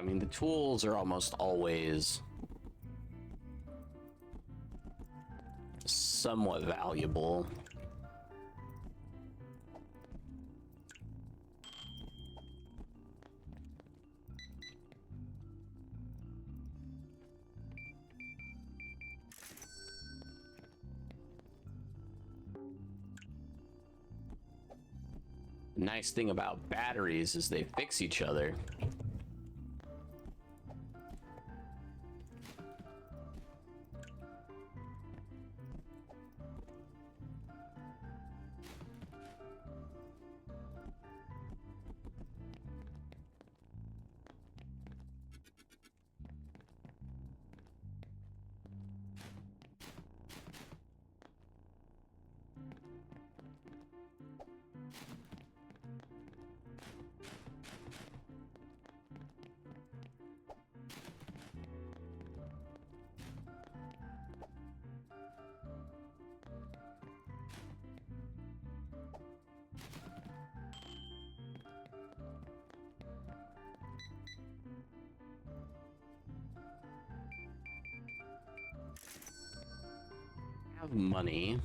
mean, the tools are almost always somewhat valuable. The nice thing about batteries is they fix each other. Have money.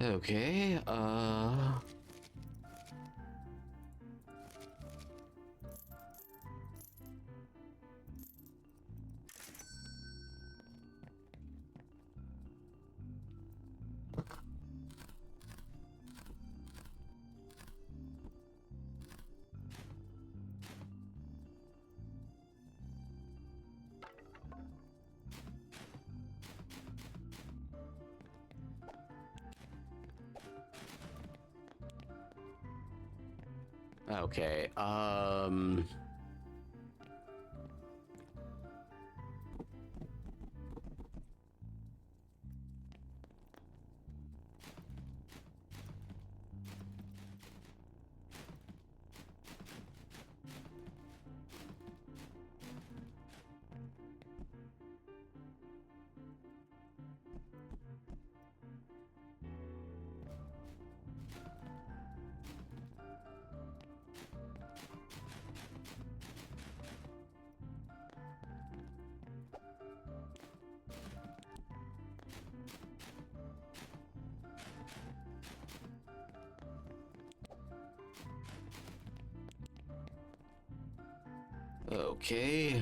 Okay, okay, okay.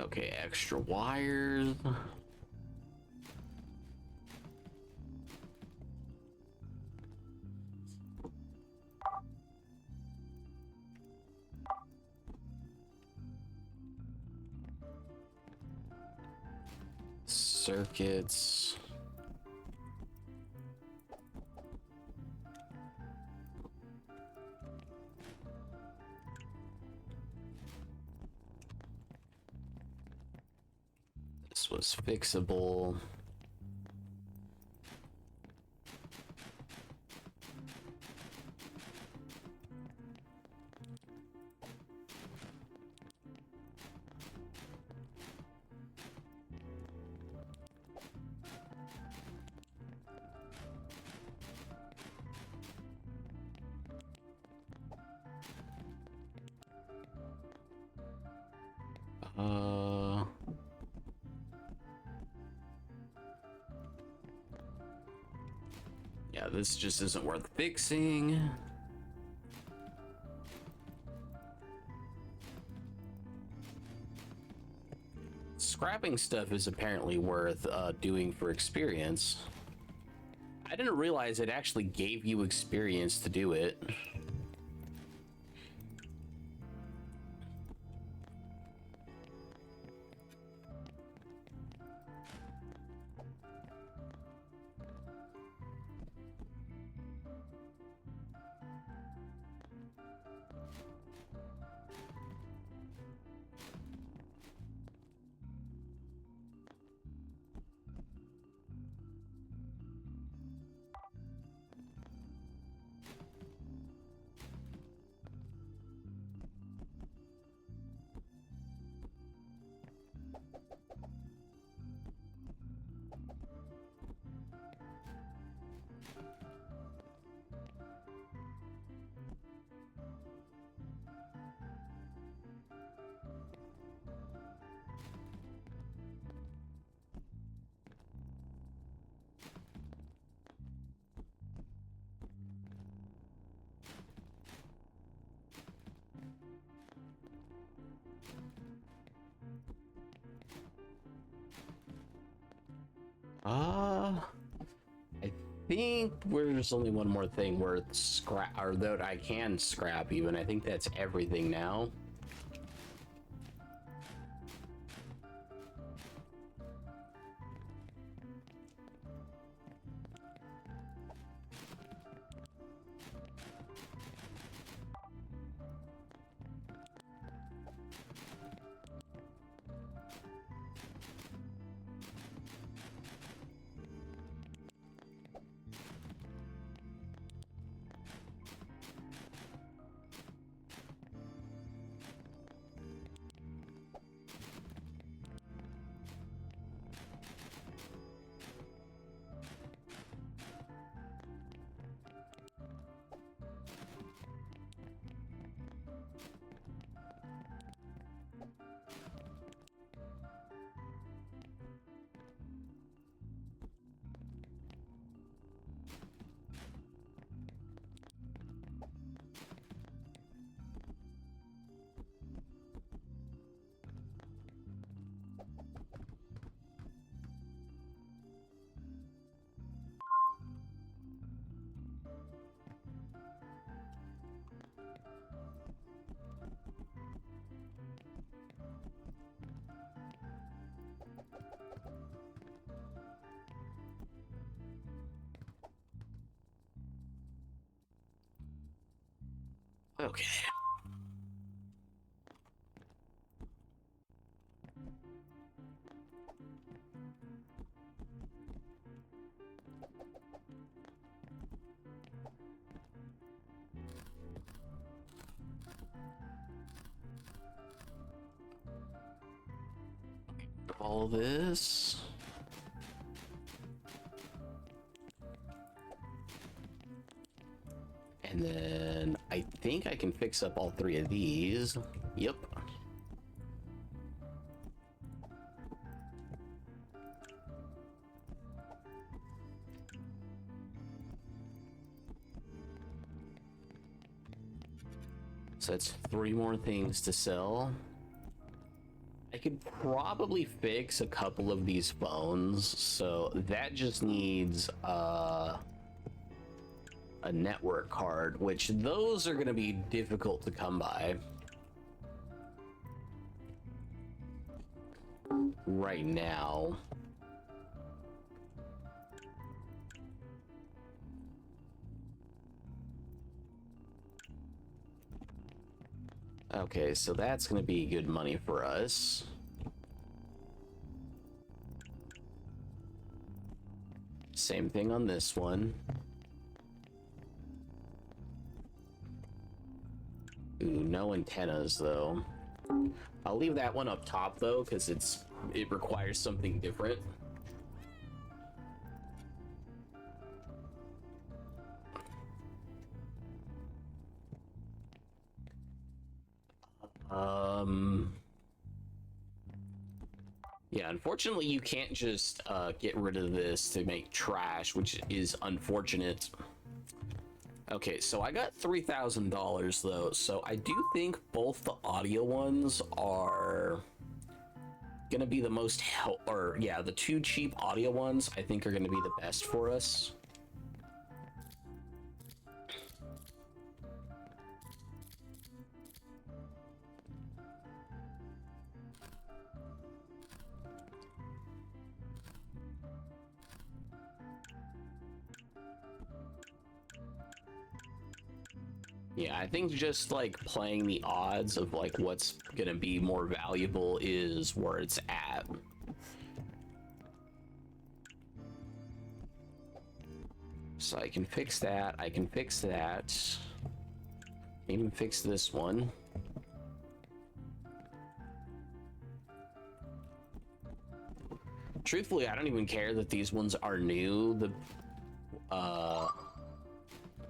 Okay, extra wires. Circuits. This was fixable. Yeah, this just isn't worth fixing. Scrapping stuff is apparently worth doing for experience. I didn't realize it actually gave you experience to do it. I think there's only one more thing worth scrap, or that I can scrap even. I think that's everything now. Okay. All this. And then I think I can fix up all three of these. Yep. So that's 3 more things to sell. I could probably fix a couple of these phones, so that just needs a network card, which those are going to be difficult to come by right now. Okay, so that's going to be good money for us. Same thing on this one. Ooh, no antennas though. I'll leave that one up top though, because it requires something different. Yeah, unfortunately, you can't just get rid of this to make trash, which is unfortunate. Okay, so I got $3,000 though, so I do think both the audio ones are gonna be the most or yeah, the two cheap audio ones I think are gonna be the best for us. Yeah, I think just like playing the odds of like what's gonna be more valuable is where it's at. So I can fix that, I can fix that. Even fix this one. Truthfully, I don't even care that these ones are new.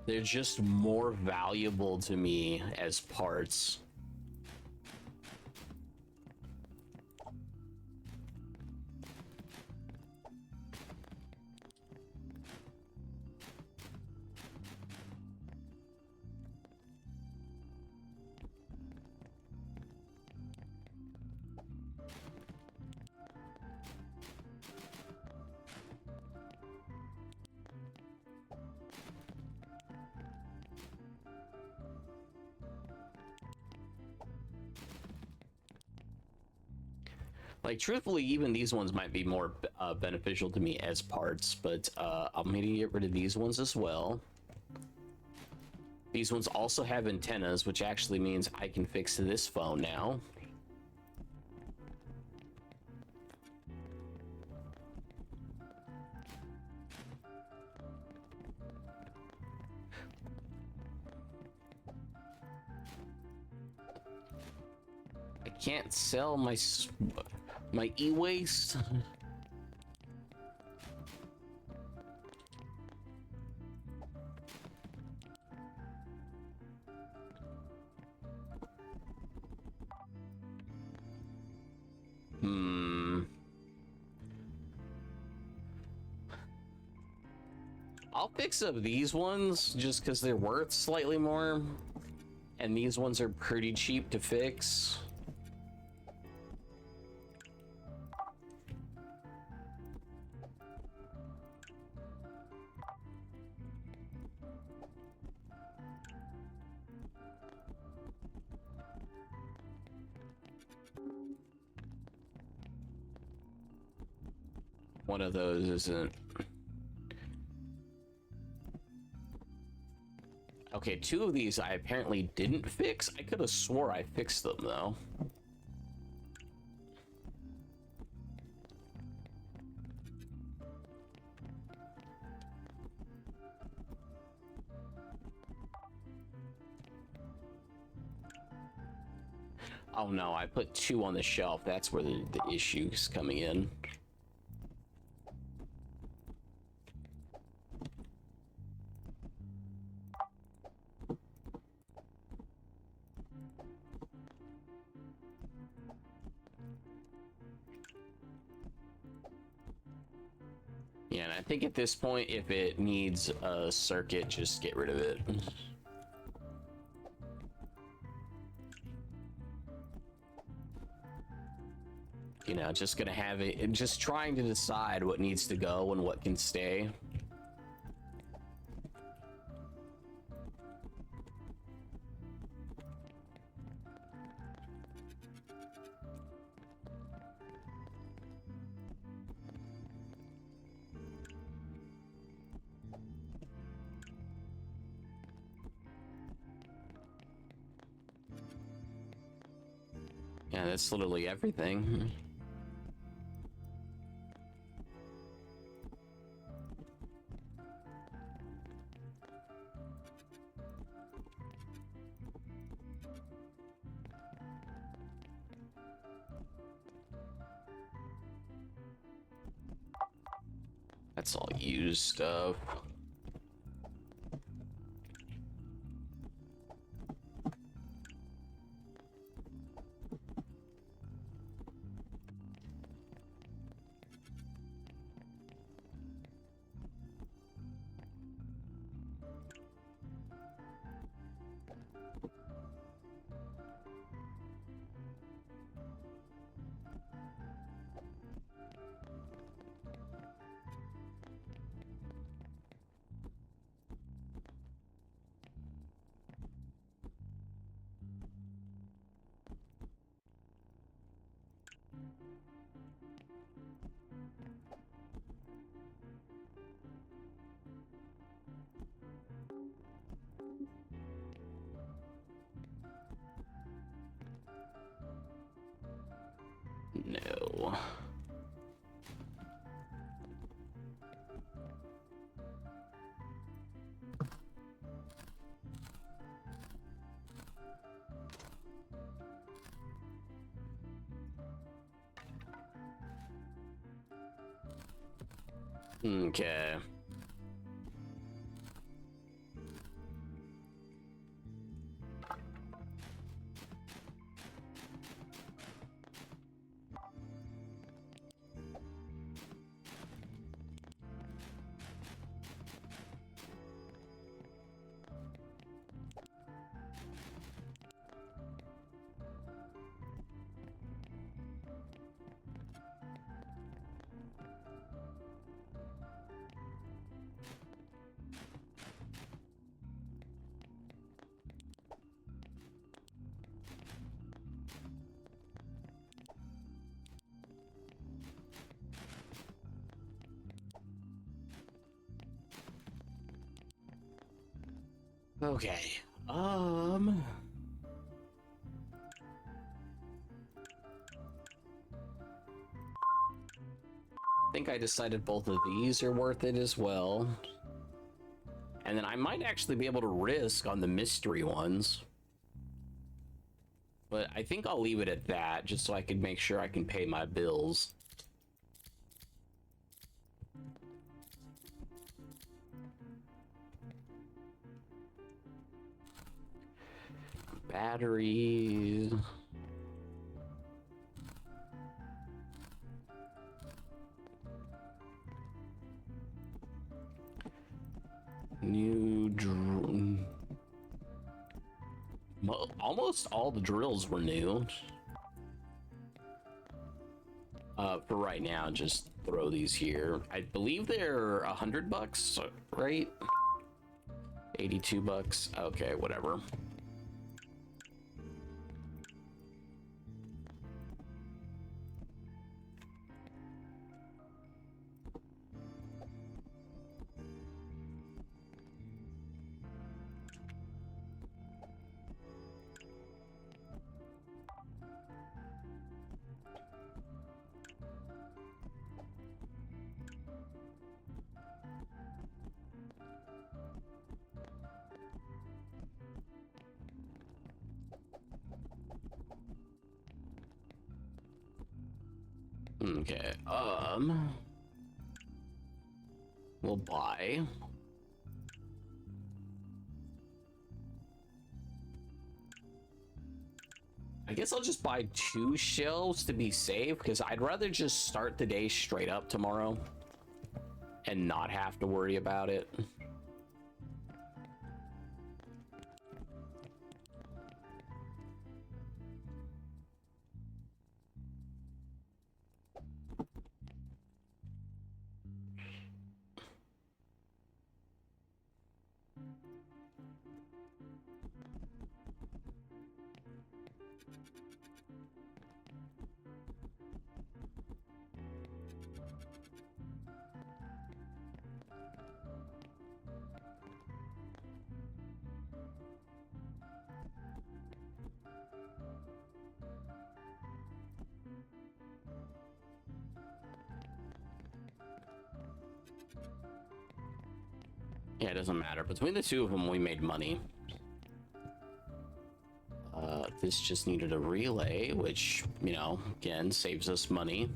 They're just more valuable to me as parts. Like, truthfully, even these ones might be more beneficial to me as parts, but I'm going to get rid of these ones as well. These ones also have antennas, which actually means I can fix this phone now. I can't sell my e-waste. I'll fix up these ones just because they're worth slightly more, and these ones are pretty cheap to fix. One of those isn't. Okay, two of these I apparently didn't fix. I could have swore I fixed them though. Oh no, I put two on the shelf. That's where the issue's coming in. Yeah, and I think at this point, if it needs a circuit, just get rid of it. You know, just gonna have it, and just trying to decide what needs to go and what can stay. Yeah, that's literally everything. That's all used stuff. go. Okay. Okay. I think I decided both of these are worth it as well. And then I might actually be able to risk on the mystery ones. But I think I'll leave it at that, just so I can make sure I can pay my bills. Batteries. New drill. Almost all the drills were new. For right now, just throw these here. I believe they're $100, right? 82 bucks. Okay, whatever. Okay, we'll buy. I guess I'll just buy 2 shelves to be safe, because I'd rather just start the day straight up tomorrow and not have to worry about it. Yeah, it doesn't matter. Between the two of them, we made money. This just needed a relay, which, you know, again, saves us money.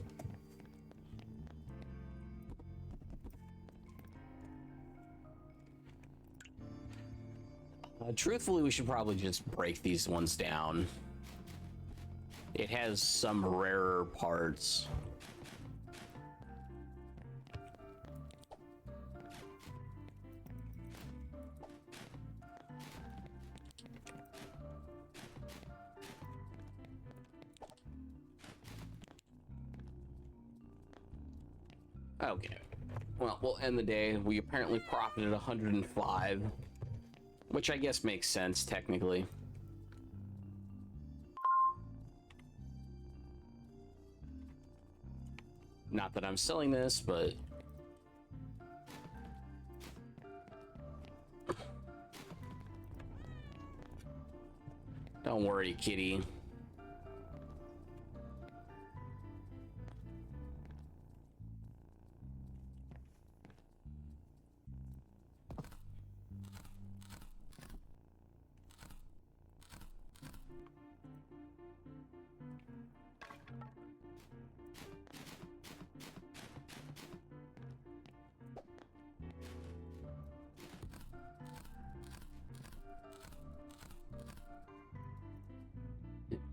Truthfully, we should probably just break these ones down. It has some rarer parts. Okay. Well, we'll end the day. We apparently profited 105, which I guess makes sense, technically. Not that I'm selling this, but... Don't worry, kitty.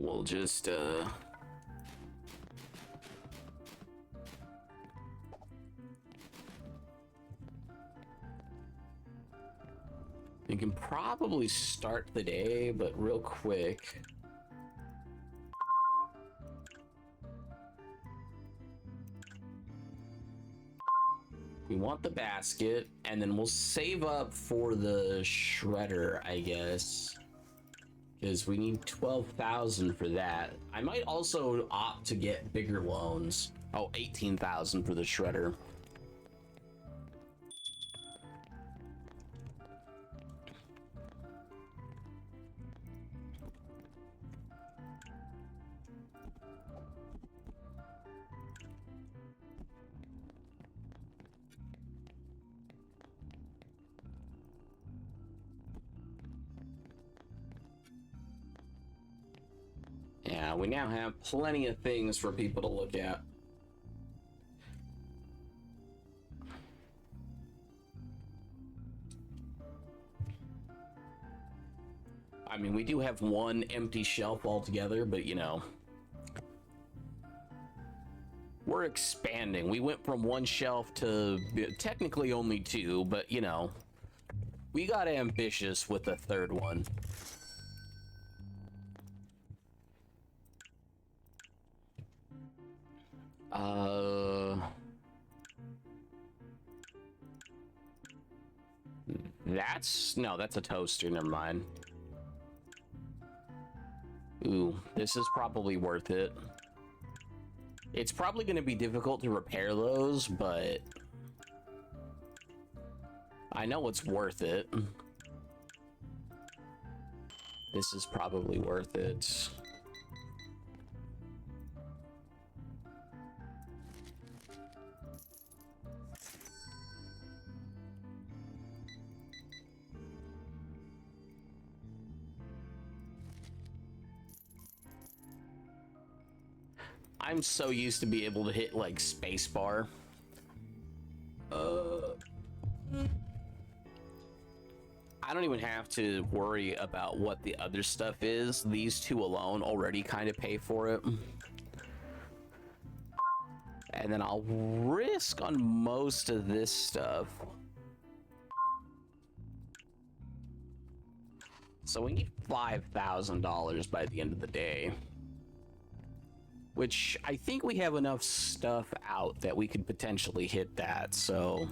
we'll just you can probably start the day, but real quick. We want the basket, and then we'll save up for the shredder, I guess. Because we need 12,000 for that. I might also opt to get bigger loans. Oh, 18,000 for the shredder. Yeah, we now have plenty of things for people to look at. I mean, we do have one empty shelf altogether, but you know, we're expanding. We went from one shelf to technically only two, but you know, we got ambitious with the third one. That's a toaster, never mind. Ooh, this is probably worth it. It's probably going to be difficult to repair those, but I know it's worth it. This is probably worth it. I'm so used to be able to hit like spacebar. I don't even have to worry about what the other stuff is. These two alone already kind of pay for it. And then I'll risk on most of this stuff. So we need $5,000 by the end of the day. Which I think we have enough stuff out that we could potentially hit that, so...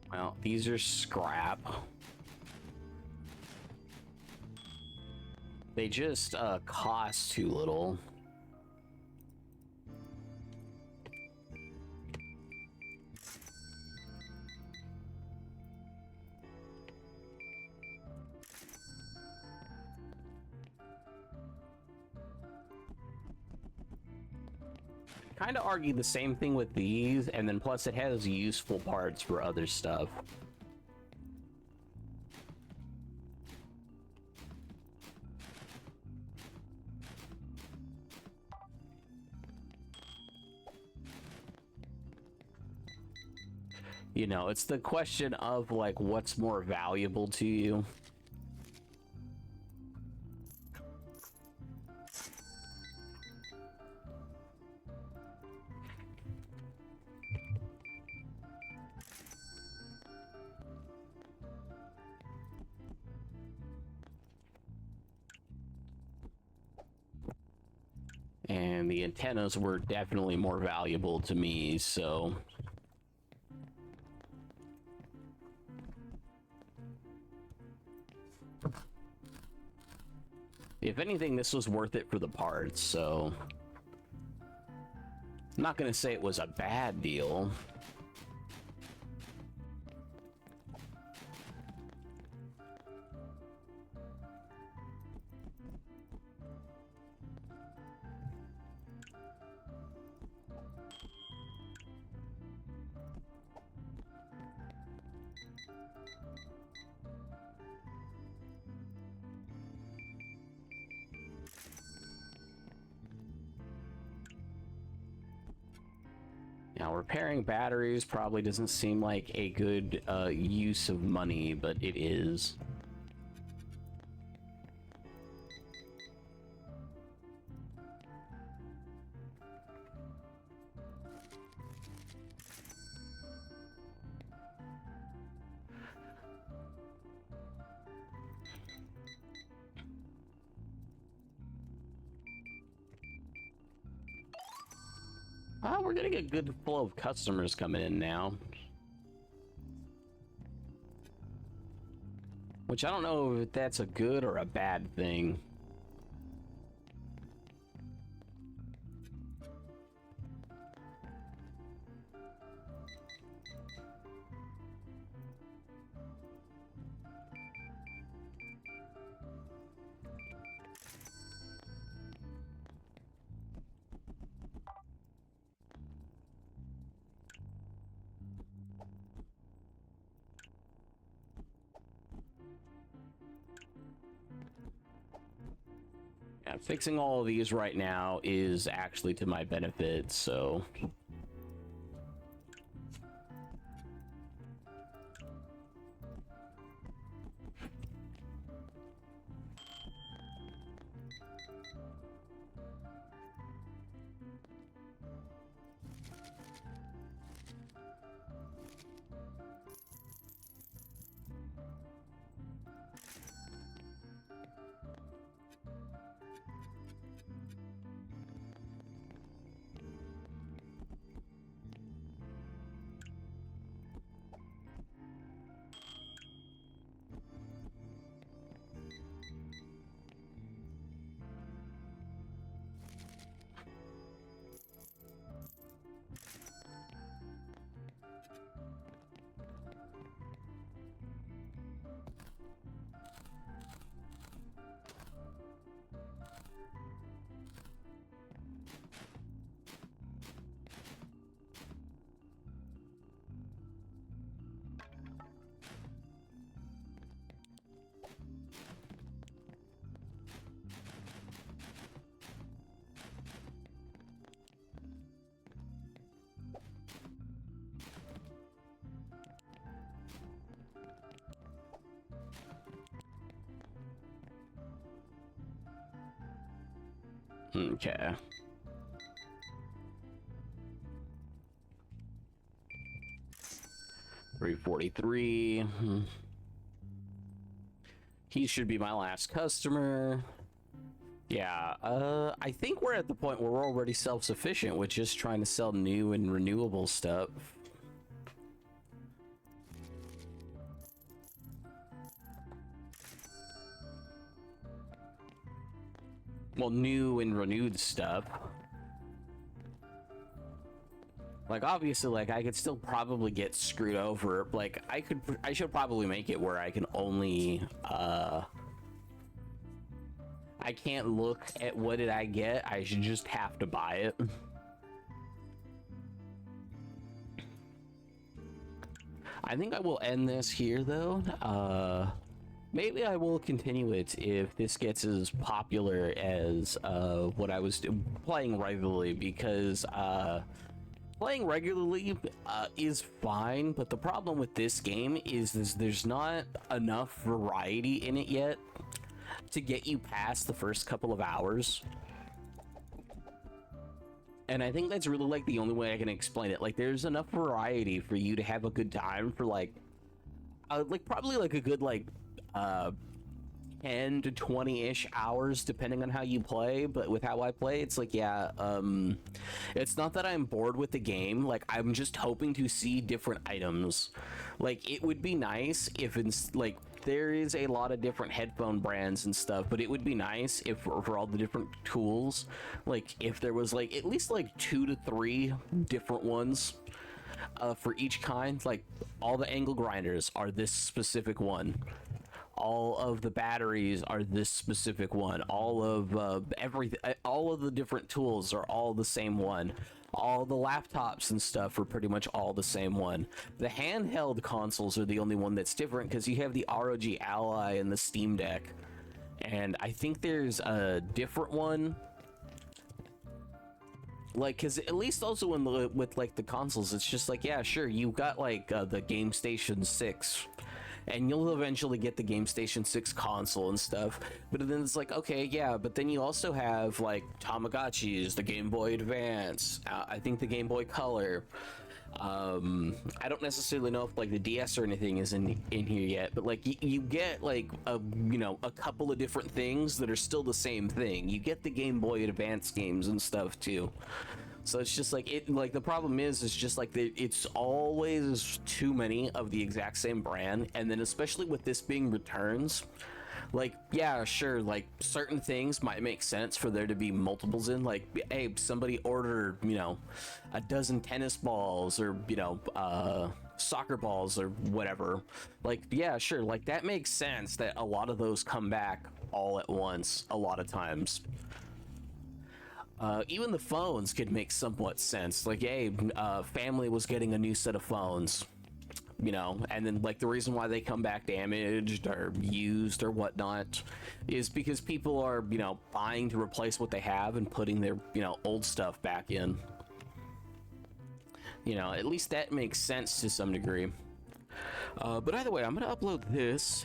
Well, these are scrap. They just cost too little. Kind of argue the same thing with these, and then plus it has useful parts for other stuff. You know, it's the question of like what's more valuable to you. And the antennas were definitely more valuable to me, so... If anything, this was worth it for the parts, so... I'm not gonna say it was a bad deal. Now, repairing batteries probably doesn't seem like a good use of money, but it is. We're getting a good flow of customers coming in now. Which I don't know if that's a good or a bad thing. Yeah, fixing all of these right now is actually to my benefit, so... Okay. $343. He should be my last customer. Yeah, I think we're at the point where we're already self-sufficient with just trying to sell new and renewable stuff. Well, new and renewed stuff. Like, obviously, like, I could still probably get screwed over. Like, I should probably make it where I can only, I can't look at what did I get. I should just have to buy it. I think I will end this here, though. Maybe I will continue it if this gets as popular as what I was playing regularly, because playing regularly is fine, but the problem with this game is there's not enough variety in it yet to get you past the first couple of hours. And I think that's really like the only way I can explain it. Like, there's enough variety for you to have a good time for like probably like a good like 10 10 to 20-ish hours depending on how you play. But with how I play, it's like, yeah, it's not that I'm bored with the game. Like, I'm just hoping to see different items. Like, it would be nice if it's like, there is a lot of different headphone brands and stuff, but it would be nice if for all the different tools, like if there was like at least like 2 to 3 different ones for each kind. Like, all the angle grinders are this specific one, all of the batteries are this specific one, all of everything, all of the different tools are all the same one, all the laptops and stuff are pretty much all the same one. The handheld consoles are the only one that's different because you have the ROG Ally and the Steam Deck, and I think there's a different one, like, because at least also with like the consoles, it's just like, yeah, sure, you got like the Game Station 6, and you'll eventually get the Game Station 6 console and stuff, but then it's like, okay, yeah, but then you also have like Tamagotchis, the Game Boy Advance, I think the Game Boy Color. I don't necessarily know if like the DS or anything is in here yet, but like you get like a couple of different things that are still the same thing. You get the Game Boy Advance games and stuff too. So it's just like, the problem is just like it's always too many of the exact same brand, and then especially with this being returns, like, yeah, sure, like certain things might make sense for there to be multiples in, like, hey, somebody ordered, a dozen tennis balls or, soccer balls or whatever. Like, yeah, sure, like that makes sense that a lot of those come back all at once a lot of times. Even the phones could make somewhat sense. Like, hey, family was getting a new set of phones, and then like the reason why they come back damaged or used or whatnot is because people are, buying to replace what they have and putting their, old stuff back in. At least that makes sense to some degree. But either way, I'm gonna upload this.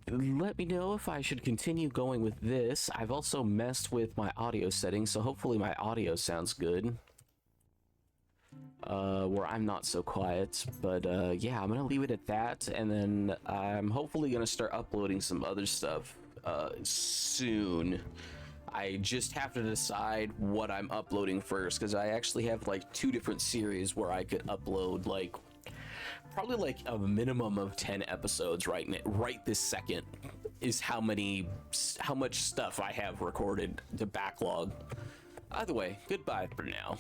Let me know if I should continue going with this. I've also messed with my audio settings, so hopefully my audio sounds good. Where I'm not so quiet, but yeah, I'm gonna leave it at that, and then I'm hopefully gonna start uploading some other stuff soon. I just have to decide what I'm uploading first, because I actually have like 2 different series where I could upload like probably like a minimum of 10 episodes right this second is how much stuff I have recorded to backlog. Either way, goodbye for now.